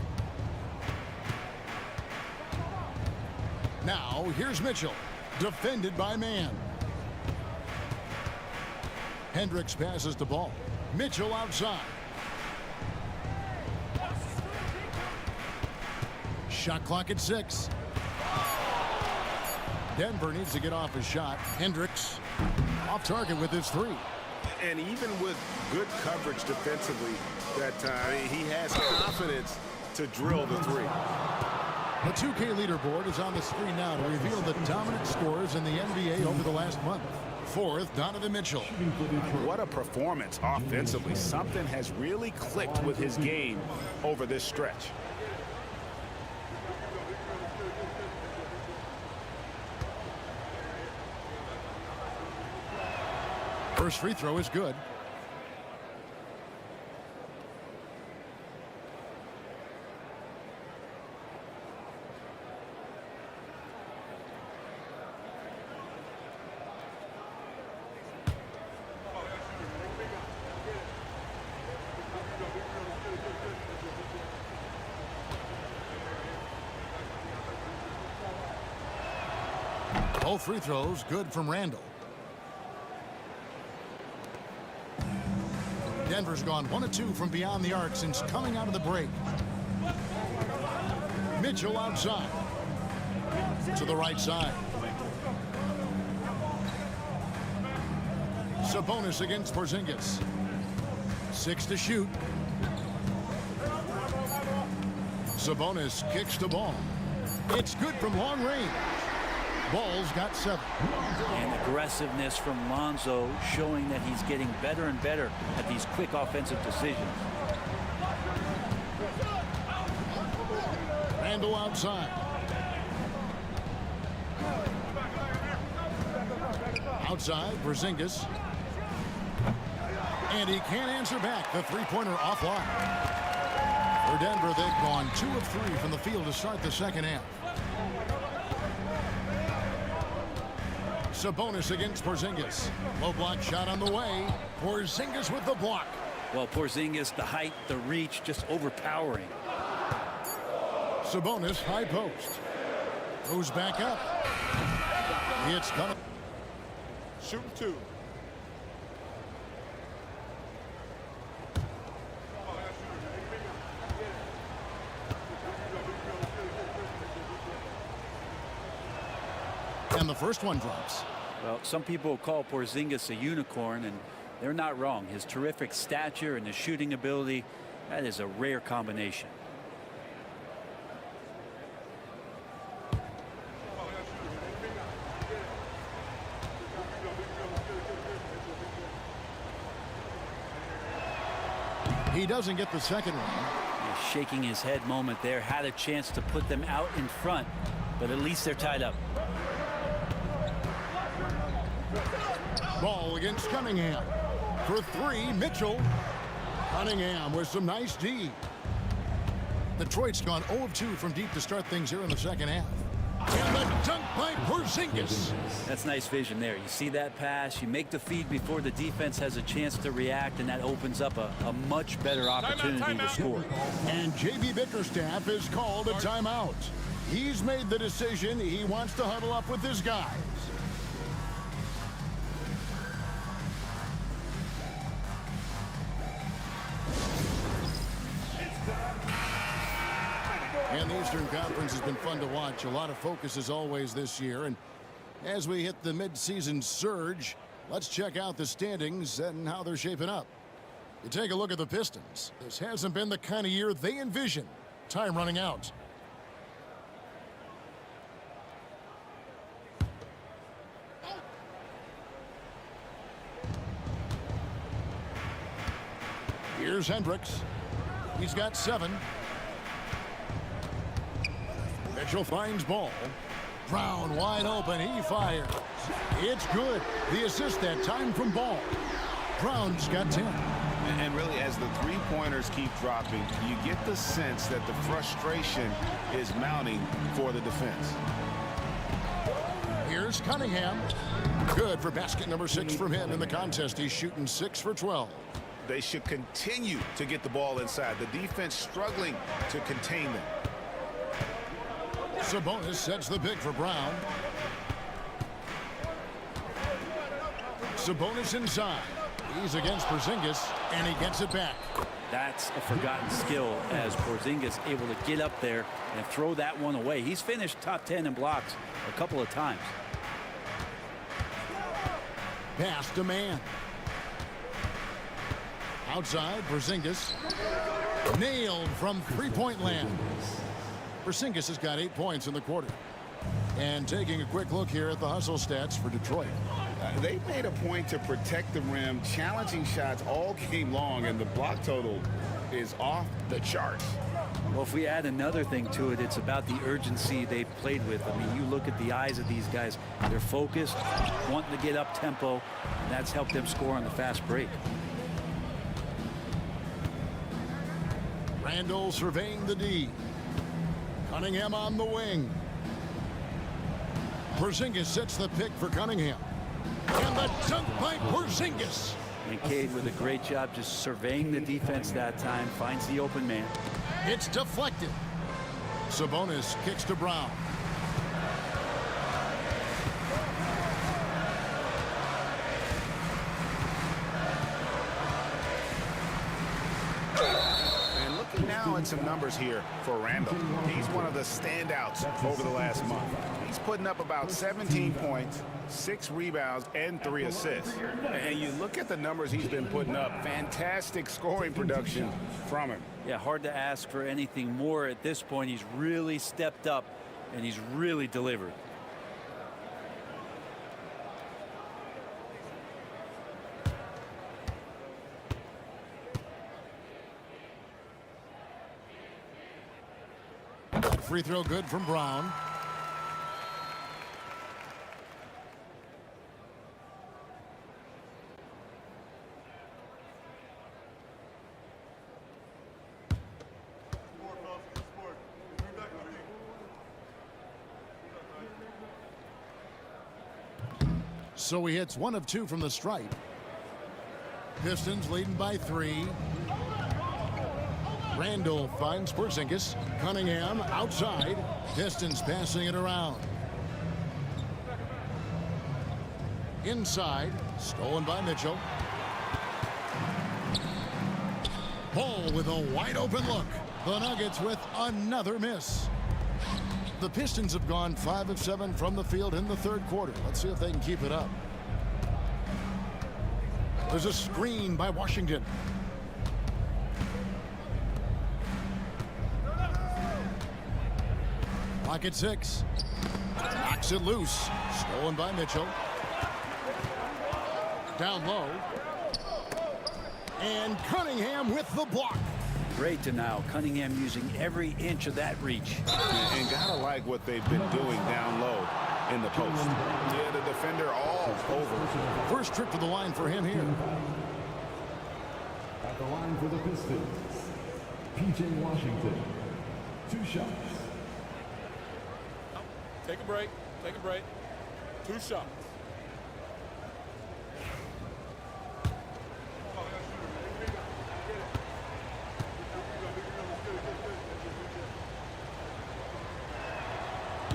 Now, here's Mitchell, defended by Mann. Hendricks passes the ball. Mitchell outside. Shot clock at 6. Denver needs to get off his shot. Hendricks off target with his 3. And even with good coverage defensively that time, he has confidence to drill the 3. The 2K leaderboard is on the screen now to reveal the dominant scores in the NBA over the last month. 4th, Donovan Mitchell. What a performance offensively. Something has really clicked with his game over this stretch. First free throw is good. Both free throws good from Randall. Denver's gone 1 of 2 from beyond the arc since coming out of the break. Mitchell outside. To the right side. Sabonis against Porzingis. 6 to shoot. Sabonis kicks the ball. It's good from long range. Ball's got 7. And aggressiveness from Lonzo showing that he's getting better and better at these quick offensive decisions. Randall outside. Outside, Porzingis. And he can't answer back. The three-pointer offline. For Denver, they've gone 2 of 3 from the field to start the second half. Sabonis against Porzingis. Low block shot on the way. Porzingis with the block. Well, Porzingis, the height, the reach, just overpowering. Sabonis, high post. Goes back up. It's coming. Shooting 2. And the first one drops. Well, some people call Porzingis a unicorn, and they're not wrong. His terrific stature and his shooting ability, that is a rare combination. He doesn't get the second one. He's shaking his head moment there. Had a chance to put them out in front, but at least they're tied up. Ball against Cunningham. For 3, Mitchell. Cunningham with some nice D. Detroit's gone 0 of 2 from deep to start things here in the second half. And the dunk by Porzingis. That's nice vision there. You see that pass, you make the feed before the defense has a chance to react, and that opens up a much better opportunity to score. And J.B. Bickerstaff has called a timeout. He's made the decision. He wants to huddle up with his guys. And the Eastern Conference has been fun to watch. A lot of focus as always this year. And as we hit the midseason surge, let's check out the standings and how they're shaping up. You take a look at the Pistons. This hasn't been the kind of year they envisioned. Time running out. Here's Hendricks. He's got 7. Mitchell finds ball. Brown wide open. He fires. It's good. The assist that time from Ball. Brown's got 10. And really, as the three-pointers keep dropping, you get the sense that the frustration is mounting for the defense. Here's Cunningham. Good for basket number 6 from him in the contest. He's shooting 6 for 12. They should continue to get the ball inside. The defense struggling to contain them. Sabonis sets the pick for Brown. Sabonis inside. He's against Porzingis, and he gets it back. That's a forgotten skill as Porzingis able to get up there and throw that one away. He's finished top 10 in blocks a couple of times. Pass to man. Outside, Porzingis. Nailed from three-point land. Porzingis has got 8 points in the quarter. And taking a quick look here at the hustle stats for Detroit. They made a point to protect the rim, challenging shots all game long, and the block total is off the charts. Well, if we add another thing to it, it's about the urgency they've played with. I mean, you look at the eyes of these guys. They're focused, wanting to get up tempo, and that's helped them score on the fast break. Randall surveying the D. Cunningham on the wing. Porzingis sets the pick for Cunningham. And the dunk by Porzingis. And Cade with a great job just surveying the defense that time. Finds the open man. It's deflected. Sabonis kicks to Brown. And looking now at some numbers here for Randall. He's one of the standouts over the last month. He's putting up about 17 points, 6 rebounds, and 3 assists. And you look at the numbers he's been putting up, fantastic scoring production from him. Yeah, hard to ask for anything more at this point. He's really stepped up, and he's really delivered. free throw good from Brown. So he hits 1 of 2 from the stripe. Pistons leading by 3. Randall finds Porzingis. Cunningham outside. Pistons passing it around. Inside. Stolen by Mitchell. Ball with a wide open look. The Nuggets with another miss. The Pistons have gone 5 of 7 from the field in the third quarter. Let's see if they can keep it up. There's a screen by Washington. Clock at 6. Knocks it loose. Stolen by Mitchell. Down low. And Cunningham with the block. Great to now. Cunningham using every inch of that reach. And gotta like what they've been doing down low in the post. Yeah, the defender all over. First trip to the line for him here. At the line for the Pistons, P.J. Washington. 2 shots. Take a break. Take a break. 2 shots.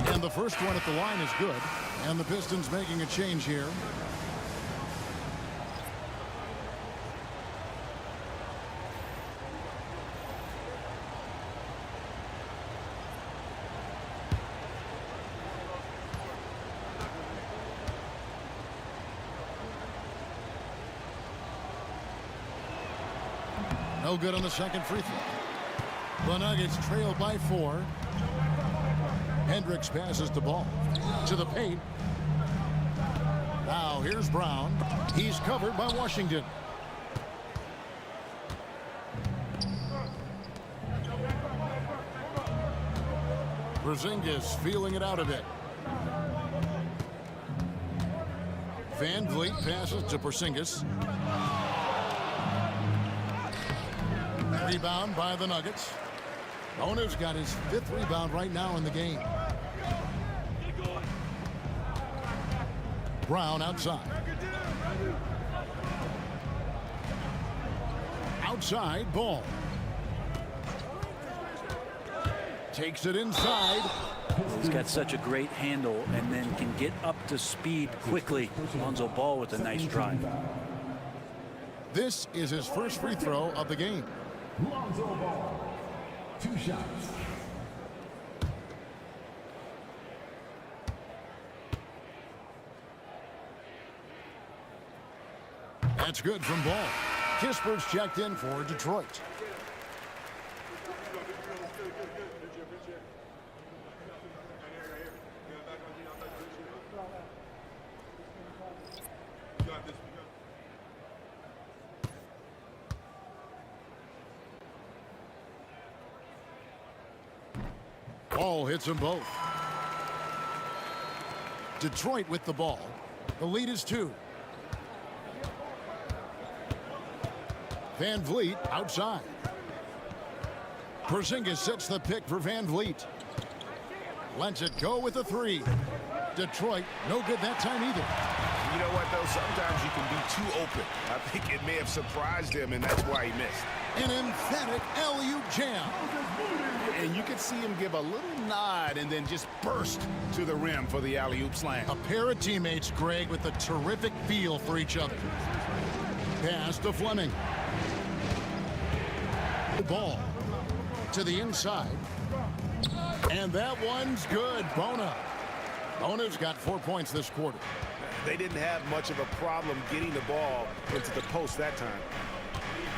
And the first one at the line is good. And the Pistons making a change here. No good on the second free throw. The Nuggets trail by 4. Hendricks passes the ball to the paint. Now here's Brown. He's covered by Washington. Porzingis feeling it out a bit. Van Vliet passes to Porzingis. Rebound by the Nuggets. Owner's got his 5th rebound right now in the game. Brown outside. Outside ball. Takes it inside. He's got such a great handle and then can get up to speed quickly. Lonzo Ball with a nice drive. This is his first free throw of the game. Lonzo Ball. 2 shots. That's good from Ball. Kisper's checked in for Detroit. Ball hits them both. Detroit with the ball. The lead is 2. Van Vliet outside. Porzingis sets the pick for Van Vliet. Lets it go with a 3. Detroit, no good that time either. You know what, though? Sometimes you can be too open. I think it may have surprised him, and that's why he missed. An emphatic alley-oop jam. And you could see him give a little nod and then just burst to the rim for the alley-oop slam. A pair of teammates, Greg, with a terrific feel for each other. Pass to Fleming. The ball to the inside. And that one's good. Bona's got 4 points this quarter. They didn't have much of a problem getting the ball into the post that time.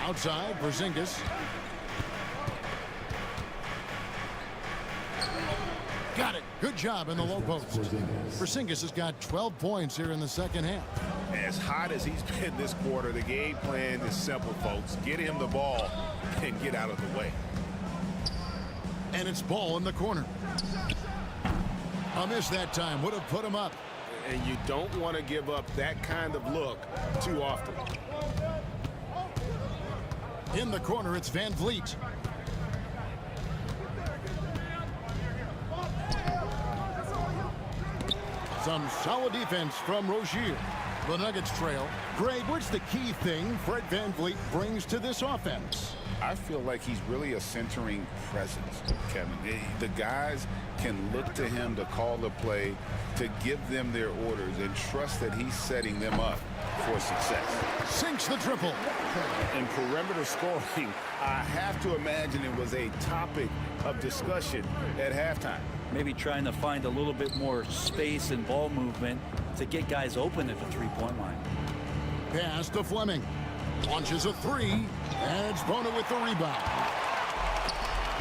Outside, Porzingis. Got it. Good job in the low post. Porzingis has got 12 points here in the second half. As hot as he's been this quarter, the game plan is simple, folks. Get him the ball and get out of the way. And it's ball in the corner. A miss that time would have put him up. And you don't want to give up that kind of look too often. In the corner, it's Van Vliet. Some solid defense from Rozier. The Nuggets trail. Greg, what's the key thing Fred Van Vliet brings to this offense? I feel like he's really a centering presence, Kevin. The guys can look to him to call the play, to give them their orders, and trust that he's setting them up for success. Sinks the triple. In perimeter scoring, I have to imagine it was a topic of discussion at halftime. Maybe trying to find a little bit more space and ball movement to get guys open at the three-point line. Pass to Fleming. Launches a three, and it's Bona with the rebound.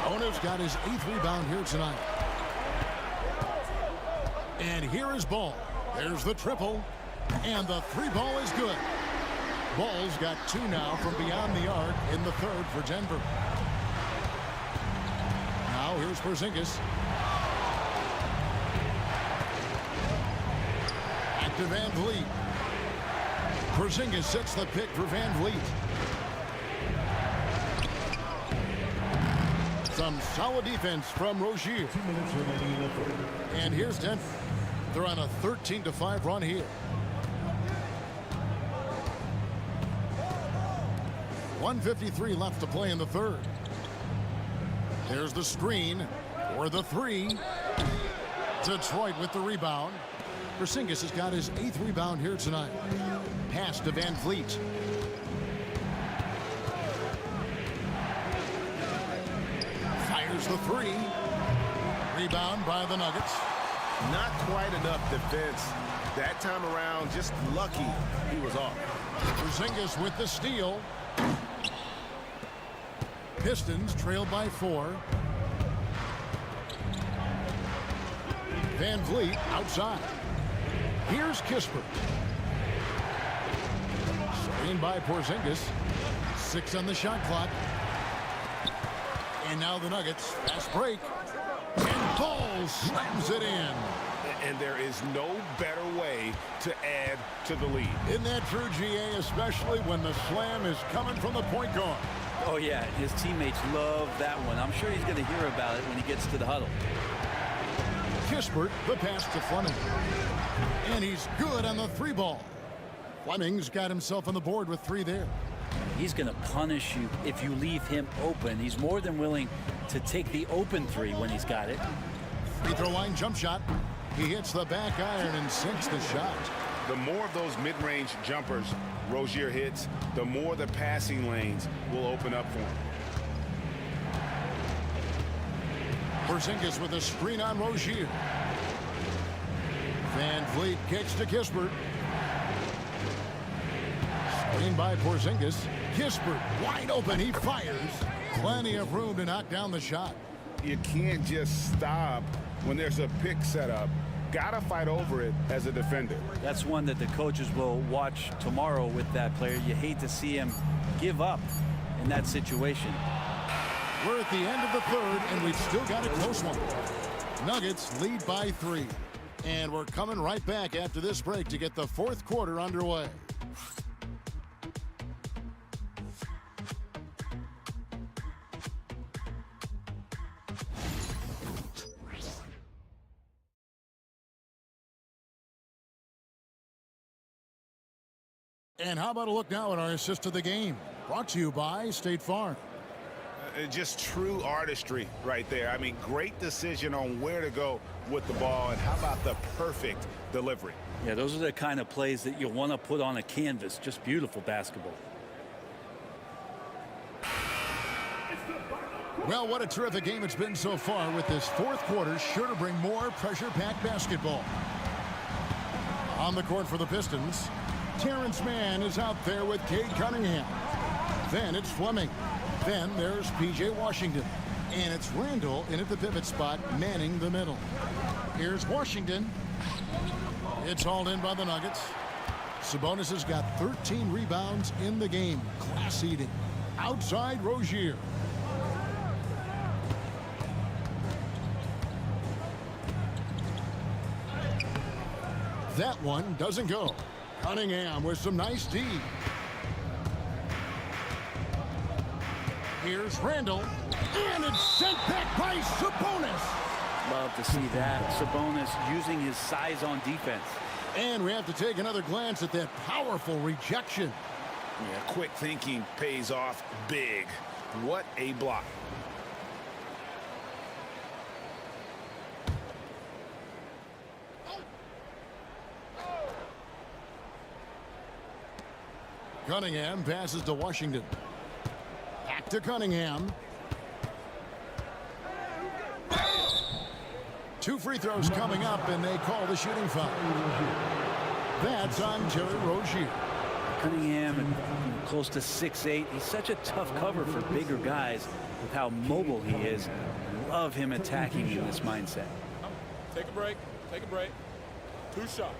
Bona's got his 8th rebound here tonight. And here is Ball. There's the triple, and the 3 ball is good. Ball's got 2 now from beyond the arc in the 3rd for Denver. Now here's Porzingis. Back to Van Vliet. Porzingis sets the pick for Van Vliet. Some solid defense from Rozier. 2 minutes remaining in the third. And here's Denver. They're on a 13-5 run here. 1:53 left to play in the 3rd. There's the screen for the 3. Detroit with the rebound. Porzingis has got his 8th rebound here tonight. Pass to Van Vliet. Fires the 3. Rebound by the Nuggets. Not quite enough defense. That time around, just lucky he was off. Porzingis with the steal. Pistons trailed by 4. Van Vliet outside. Here's Kispert. Screened by Porzingis. 6 on the shot clock. And now the Nuggets. Fast break. And Ball slams it in. And there is no better way to add to the lead. Isn't that true, GA? Especially when the slam is coming from the point guard. Oh, yeah, his teammates love that one. I'm sure he's going to hear about it when he gets to the huddle. Kispert, the pass to Fleming. And he's good on the 3 ball. Fleming's got himself on the board with 3 there. He's going to punish you if you leave him open. He's more than willing to take the open 3 when he's got it. Free throw line jump shot. He hits the back iron and sinks the shot. The more of those mid-range jumpers Rozier hits, the more the passing lanes will open up for him. Porzingis with a screen on Rozier. Van Vliet kicks to Kispert. Screen by Porzingis. Kispert wide open. He fires. Plenty of room to knock down the shot. You can't just stop when there's a pick set up. Gotta fight over it as a defender. That's one that the coaches will watch tomorrow with that player. You hate to see him give up in that situation. We're at the end of the 3rd, and we've still got a close one. Nuggets lead by 3. And we're coming right back after this break to get the 4th quarter underway. And how about a look now at our assist of the game? Brought to you by State Farm. Just true artistry right there. I mean, great decision on where to go with the ball, and how about the perfect delivery? Yeah, those are the kind of plays that you want to put on a canvas. Just beautiful basketball. Well, what a terrific game it's been so far, with this 4th quarter sure to bring more pressure-packed basketball. On the court for the Pistons, Terrence Mann is out there with Cade Cunningham. Then it's Fleming. Then there's P.J. Washington. And it's Randall in at the pivot spot, manning the middle. Here's Washington. It's hauled in by the Nuggets. Sabonis has got 13 rebounds in the game. Class eating. Outside Rozier. That one doesn't go. Cunningham with some nice D. Here's Randall. And it's sent back by Sabonis. Love to see that. Sabonis using his size on defense. And we have to take another glance at that powerful rejection. Yeah, quick thinking pays off big. What a block. Cunningham passes to Washington. Back to Cunningham. 2 free throws coming up, and they call the shooting foul. That's on Terry Rozier. Cunningham, and close to 6'8". He's such a tough cover for bigger guys with how mobile he is. Love him attacking in this mindset. Take a break. Take a break. 2 shots.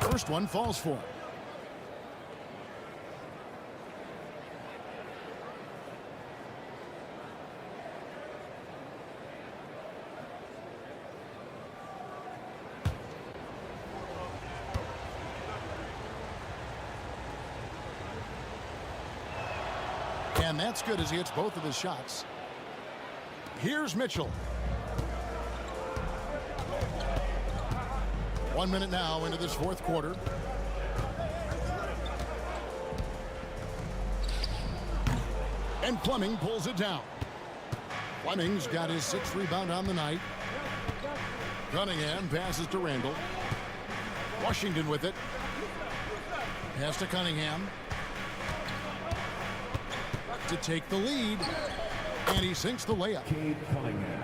First one falls for him. And that's good as he hits both of his shots. Here's Mitchell. 1 minute now into this fourth quarter. And Fleming pulls it down. Fleming's got his 6th rebound on the night. Cunningham passes to Randall. Washington with it. Pass to Cunningham. To take the lead. And he sinks the layup.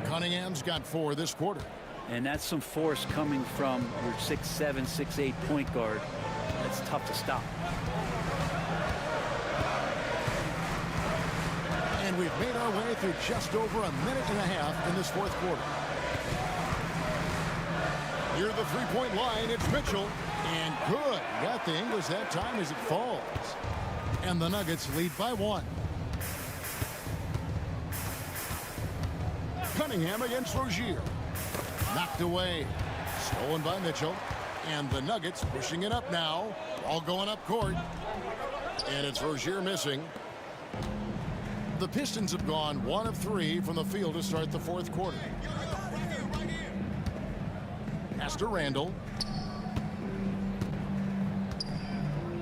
Cunningham's got 4 this quarter. And that's some force coming from your 6'7", 6'8" point guard. That's tough to stop. And we've made our way through just over a minute and a half in this fourth quarter. Near the three-point line, it's Mitchell. And good. Got the English that time as it falls. And the Nuggets lead by 1. Cunningham against Rozier. Knocked away. Stolen by Mitchell. And the Nuggets pushing it up now. All going up court. And it's Rozier missing. The Pistons have gone 1 of 3 from the field to start the fourth quarter. Pass to Randall.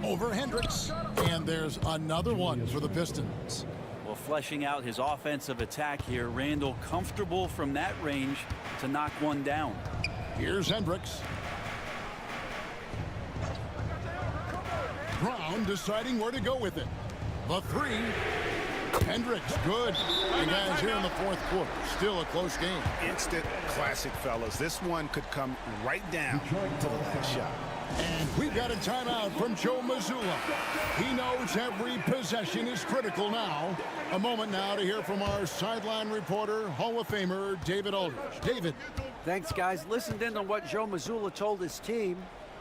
Over Hendricks. And there's another one for the Pistons. Well, fleshing out his offensive attack here. Randall comfortable from that range to knock one down. Here's Hendricks. Brown deciding where to go with it. The 3. Hendricks, good. And guys, here in the fourth quarter, still a close game. Instant classic, fellas. This one could come right down to the last shot. And we've got a timeout from Joe Mazzulla. He knows every possession is critical now. A moment now to hear from our sideline reporter, Hall of Famer David Aldridge. David. Thanks, guys. Listened in on what Joe Mazzulla told his team.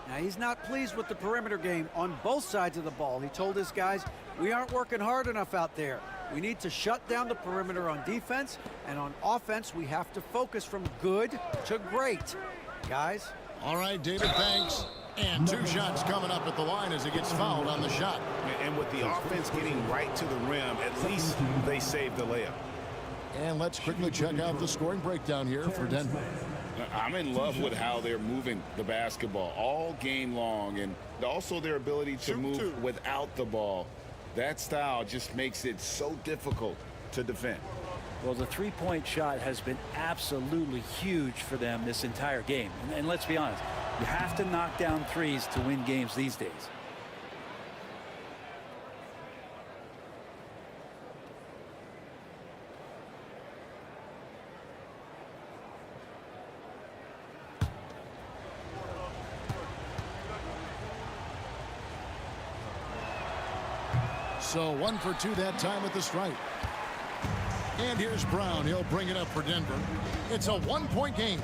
Now, he's not pleased with the perimeter game on both sides of the ball. He told his guys, we aren't working hard enough out there. We need to shut down the perimeter on defense, and on offense, we have to focus from good to great. Guys? All right, David, thanks. And 2 shots coming up at the line as he gets fouled on the shot. And with the offense getting right to the rim, at least they saved the layup. And let's quickly check out the scoring breakdown here for Denver. I'm in love with how they're moving the basketball all game long, and also their ability to move without the ball. That style just makes it so difficult to defend. Well, the three-point shot has been absolutely huge for them this entire game. And let's be honest, you have to knock down threes to win games these days. So 1 for 2 that time at the stripe. And here's Brown. He'll bring it up for Denver. It's a 1-point game.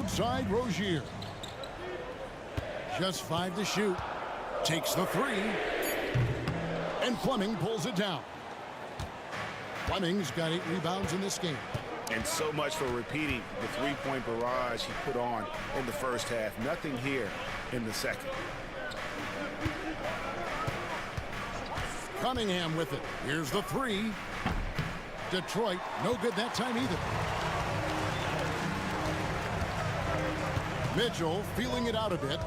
Inside Rozier. Just 5 to shoot. Takes the 3. And Fleming pulls it down. Fleming's got 8 rebounds in this game. And so much for repeating the three-point barrage he put on in the first half. Nothing here in the second. Cunningham with it. Here's the 3. Detroit, no good that time either. Mitchell feeling it out a bit.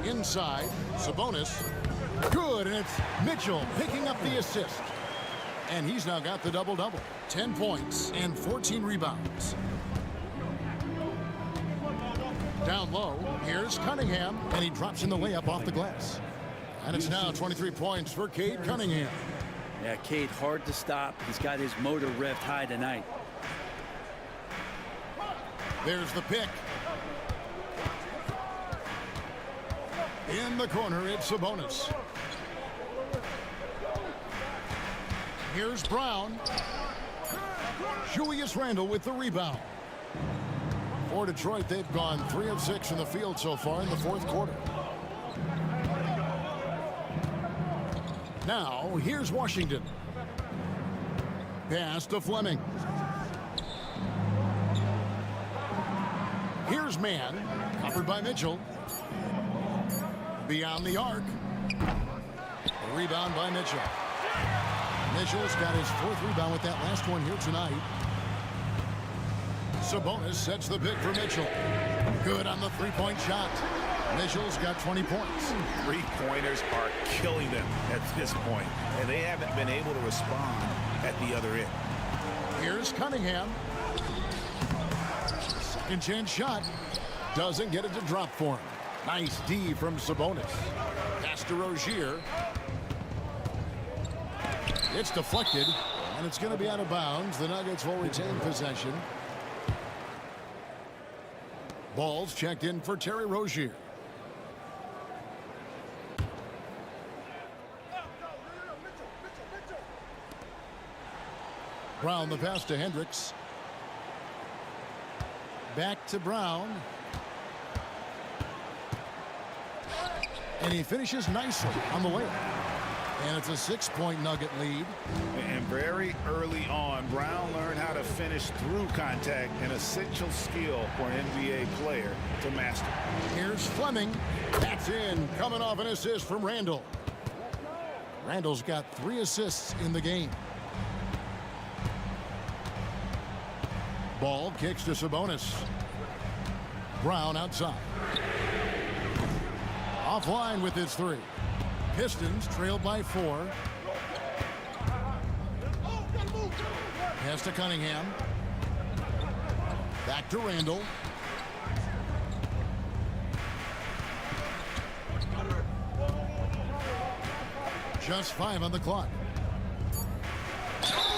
Inside, Sabonis. Good, and it's Mitchell picking up the assist. And he's now got the double-double. 10 points and 14 rebounds. Down low, here's Cunningham, and he drops in the layup off the glass. And it's now 23 points for Cade Cunningham. Yeah, Cade, hard to stop. He's got his motor revved high tonight. There's the pick. In the corner, it's Sabonis. Here's Brown. Julius Randle with the rebound. For Detroit, they've gone 3 of 6 in the field so far in the fourth quarter. Now, here's Washington. Pass to Fleming. Here's Mann, covered by Mitchell. Beyond the arc. Rebound by Mitchell. Mitchell's got his 4th rebound with that last one here tonight. Sabonis sets the pick for Mitchell. Good on the 3-point shot. Mitchell's got 20 points. Three-pointers are killing them at this point, and they haven't been able to respond at the other end. Here's Cunningham. Second chance shot. Doesn't get it to drop for him. Nice D from Sabonis. Pass to Rozier. It's deflected, and it's going to be out of bounds. The Nuggets will retain possession. Ball's checked in for Terry Rozier. Brown the pass to Hendricks. Back to Brown. And he finishes nicely on the layup. And it's a 6-point Nugget lead. And very early on, Brown learned how to finish through contact, an essential skill for an NBA player to master. Here's Fleming. That's in. Coming off an assist from Randle. Randle's got 3 assists in the game. Ball kicks to Sabonis. Brown outside. Offline with his 3. Pistons trailed by 4. Pass to Cunningham. Back to Randle. Just 5 on the clock.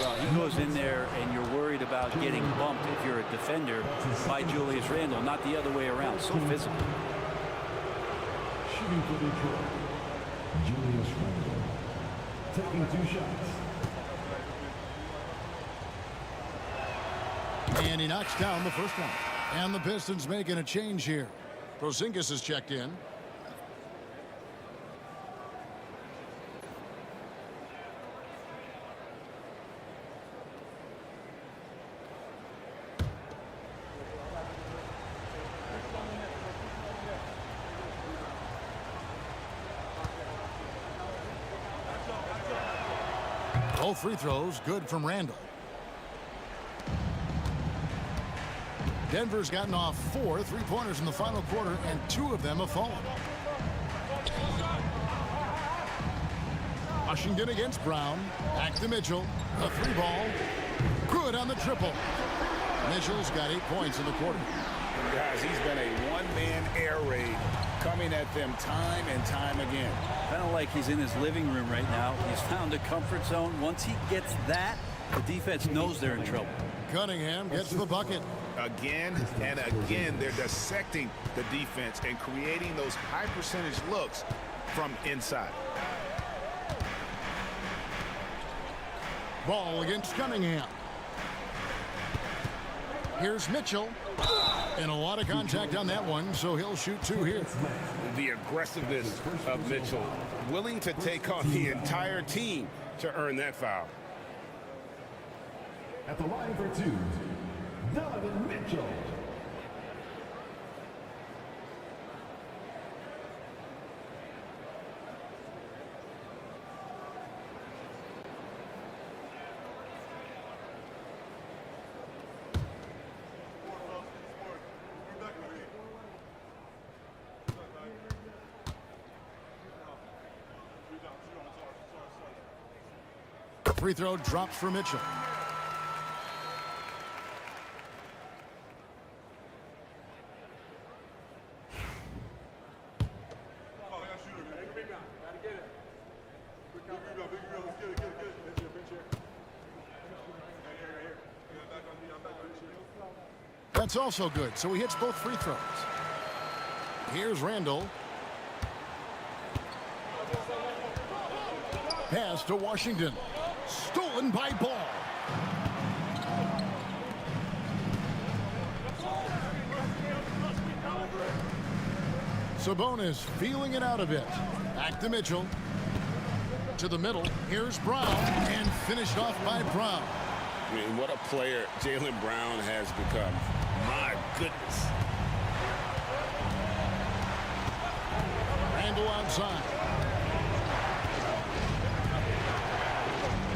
Well, he goes in there and you're worried about getting bumped if you're a defender by Julius Randle, not the other way around. So physical. Shooting for Detroit, Julius Randle, taking 2 shots. And he knocks down the first one. And the Pistons making a change here. Porzingis is checked in. Both free throws good from Randle. Denver's gotten off 4 3-pointers in the final quarter, and 2 of them have fallen. Washington against Brown. Back to Mitchell. A 3-ball. Good on the triple. Mitchell's got 8 points in the quarter. Guys, he's been a one-man air raid coming at them time and time again. Kind of like he's in his living room right now. He's found a comfort zone. Once he gets that, the defense knows they're in trouble. Cunningham gets the bucket. again and again. They're dissecting the defense and creating those high percentage looks from inside. Ball against Cunningham. Here's Mitchell. And a lot of contact on that one, so he'll shoot 2 here. The aggressiveness of Mitchell, willing to take on the entire team to earn that foul. At the line for 2, Donovan Mitchell. Free throw drops for Mitchell. That's also good, so he hits both free throws. Here's Randall. Pass to Washington. Stolen by Ball. Sabonis feeling it out a bit. Back to Mitchell. To the middle. Here's Brown. And finished off by Brown. I mean, what a player Jaylen Brown has become. My goodness. Randall outside.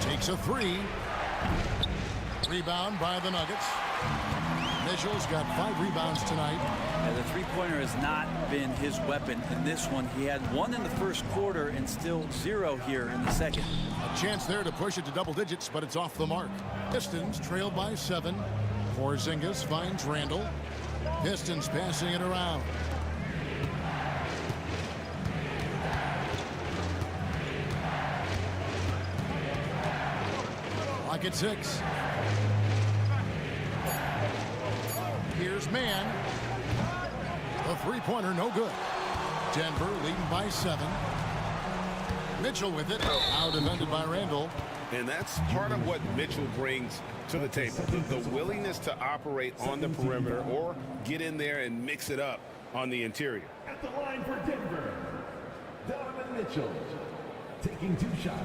Takes a 3. Rebound by the Nuggets. Mitchell's got 5 rebounds tonight. And the three-pointer has not been his weapon in this one. He had 1 in the first quarter and still 0 here in the second. A chance there to push it to double digits, but it's off the mark. Pistons trailed by 7. Porzingis finds Randall. Pistons passing it around. Clock at 6. Here's Mann. The three-pointer no good. Denver leading by 7. Mitchell with it. Out defended by Randall. And that's part of what Mitchell brings to the table. The willingness to operate on the perimeter or get in there and mix it up on the interior. At the line for Denver, Donovan Mitchell, taking 2 shots.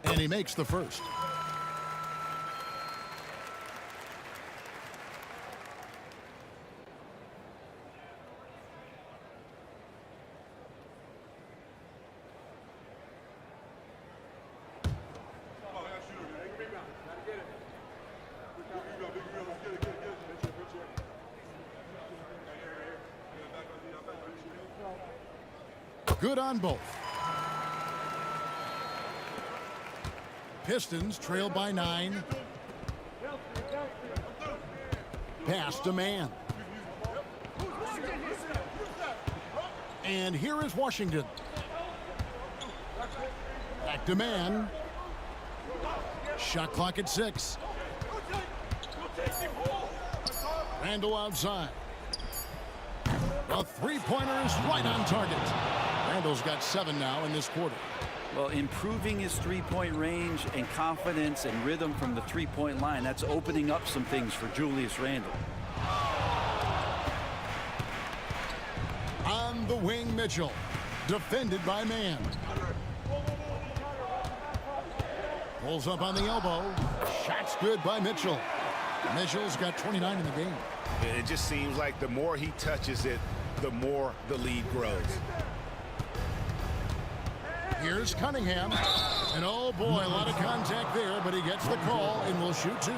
And he makes the first. Good on both. Pistons trail by 9. Pass to Mann. And here is Washington. Back to Mann. Shot clock at 6. Randall outside. The three-pointer is right on target. Randall's got 7 now in this quarter. Well, improving his three-point range and confidence and rhythm from the three-point line, that's opening up some things for Julius Randle. On the wing, Mitchell. Defended by Mann. Pulls up on the elbow. Shot's good by Mitchell. Mitchell's got 29 in the game. It just seems like the more he touches it, the more the lead grows. Here's Cunningham. And oh boy, a lot of contact there, but he gets the call and will shoot 2.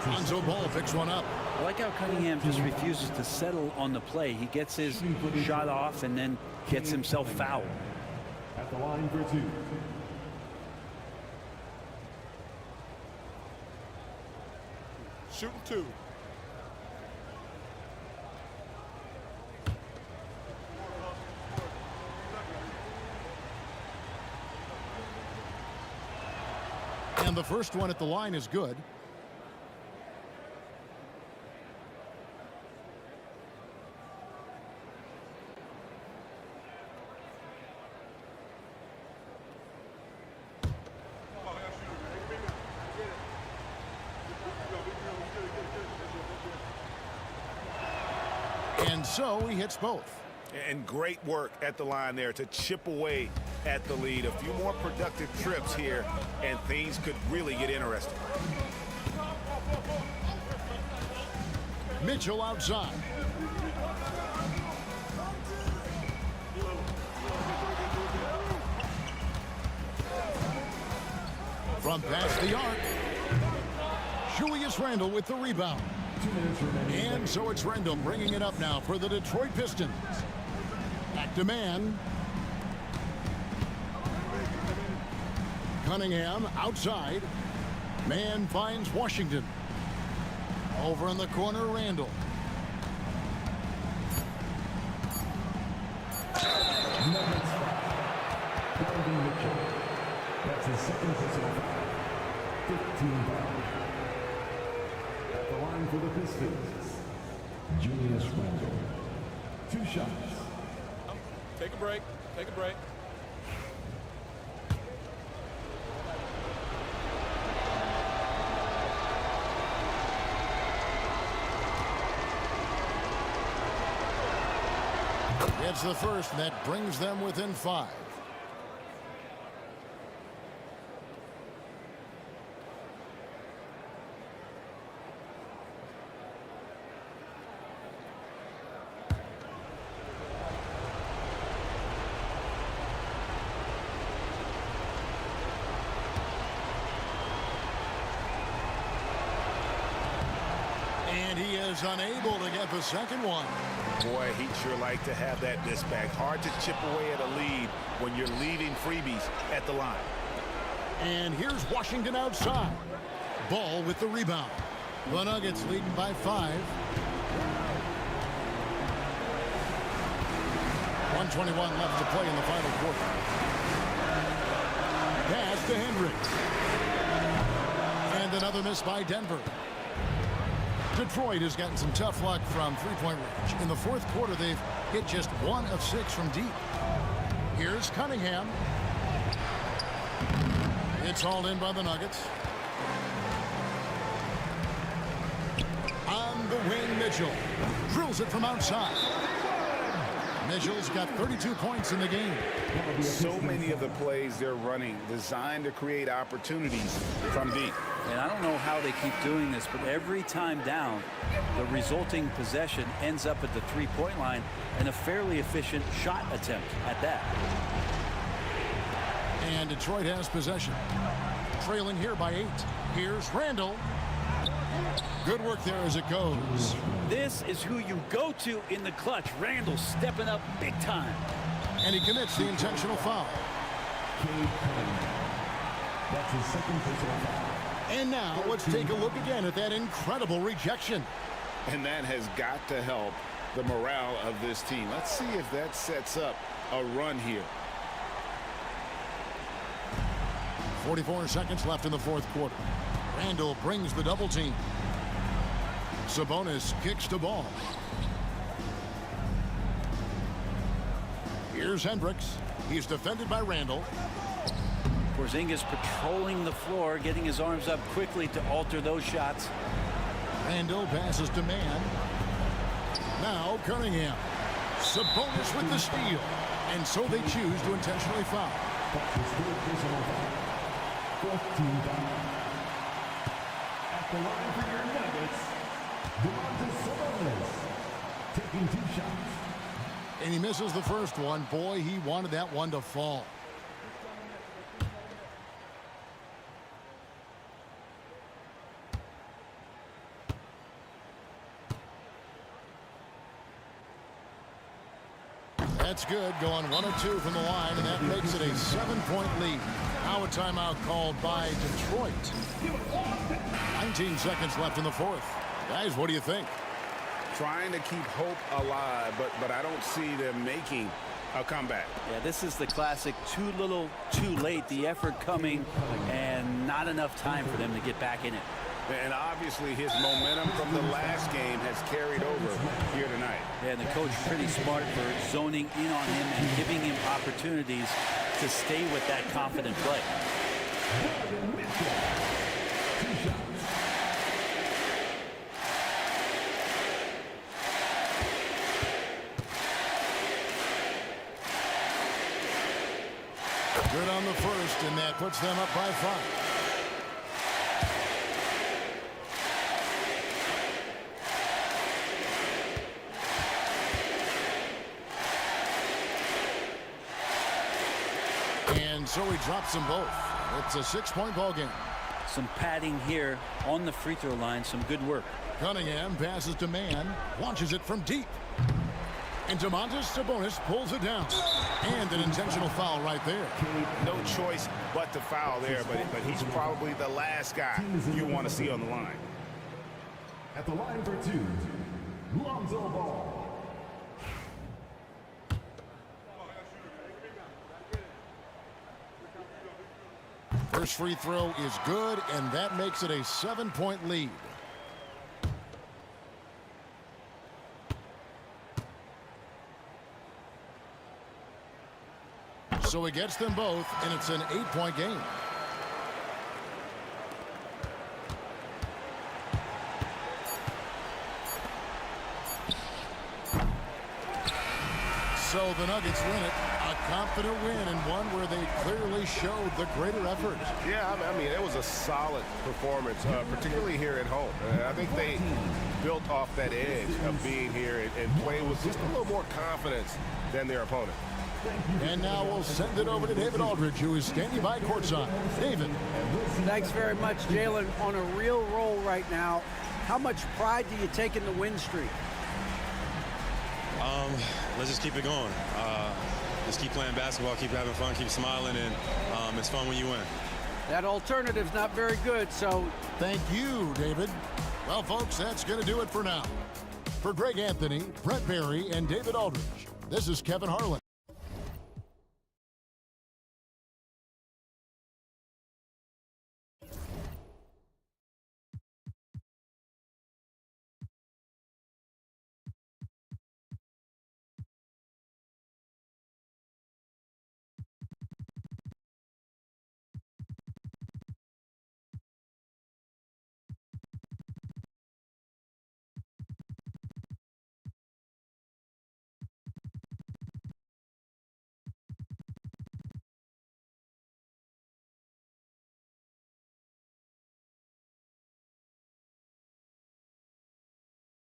Lonzo Ball picks one up. I like how Cunningham just refuses to settle on the play. He gets his shot off and then gets himself fouled. At the line for 2. Shooting 2. And the first one at the line is good. And so he hits both. And great work at the line there to chip away at the lead. A few more productive trips here, and things could really get interesting. Mitchell outside. From past the arc. Julius Randle with the rebound. And so it's Randle bringing it up now for the Detroit Pistons. Back to man. Cunningham outside. Man finds Washington. Over in the corner, Randle. That's his second personal foul. 15 fouls. At the line for the Pistons, Julius Randle. 2 shots. Take a break. Take a break. It's the first that brings them within 5. And he is unable to get the second one. Boy, he'd sure like to have that miss back. Hard to chip away at a lead when you're leaving freebies at the line. And here's Washington outside. Ball with the rebound. The Nuggets leading by 5. 1:21 left to play in the final quarter. Pass to Hendricks. And another miss by Denver. Detroit has gotten some tough luck from three-point range. In the fourth quarter, they've hit just 1 of 6 from deep. Here's Cunningham. It's hauled in by the Nuggets. On the wing, Mitchell drills it from outside. Mitchell's got 32 points in the game. So many of the plays they're running designed to create opportunities from deep. And I don't know how they keep doing this, but every time down, the resulting possession ends up at the three-point line and a fairly efficient shot attempt at that. And Detroit has possession. Trailing here by 8. Here's Randle. Good work there as it goes. This is who you go to in the clutch. Randle stepping up big time. And he commits the intentional foul. That's his second personal foul. And now let's take a look again at that incredible rejection. And that has got to help the morale of this team. Let's see if that sets up a run here. 44 seconds left in the fourth quarter. Randle brings the double team. Sabonis kicks the ball. Here's Hendricks. He's defended by Randle. Porzingis patrolling the floor, getting his arms up quickly to alter those shots. Randle passes to man. Now Cunningham. Sabonis with the steal. And so they choose to intentionally foul. That's his third personal foul. 14 fouls. At the line for your Nuggets, Sabonis taking 2 shots. And he misses the first one. Boy, he wanted that one to fall. That's good, going 1 of 2 from the line, and that makes it a 7-point lead. Now a timeout called by Detroit. 19 seconds left in the fourth. Guys, what do you think? Trying to keep hope alive, but I don't see them making a comeback. Yeah, this is the classic too little, too late. The effort coming and not enough time for them to get back in it. And obviously his momentum from the last game has carried over here tonight. Yeah, and the coach pretty smart for zoning in on him and giving him opportunities to stay with that confident play. Good on the first, and that puts them up by 5. And so he drops them both. It's a 6-point ball game. Some padding here on the free throw line. Some good work. Cunningham passes to Mann. Launches it from deep. And Domantas Sabonis pulls it down. And an intentional foul right there. No choice but to foul there, but he's probably the last guy you want to see on the line. At the line for 2, Lonzo Ball. First free throw is good, and that makes it a 7-point lead. So he gets them both, and it's an 8-point game. So the Nuggets win it. A confident win, and one where they clearly showed the greater effort. Yeah, I mean, it was a solid performance, particularly here at home. I think they built off that edge of being here and played with just a little more confidence than their opponent. And now we'll send it over to David Aldridge, who is standing by courtside. David. Thanks very much, Jalen. On a real roll right now. How much pride do you take in the win streak? Let's just keep it going. Just keep playing basketball, keep having fun, keep smiling, and it's fun when you win. That alternative's not very good, so... Thank you, David. Well, folks, that's going to do it for now. For Greg Anthony, Brett Barry, and David Aldridge, this is Kevin Harlan.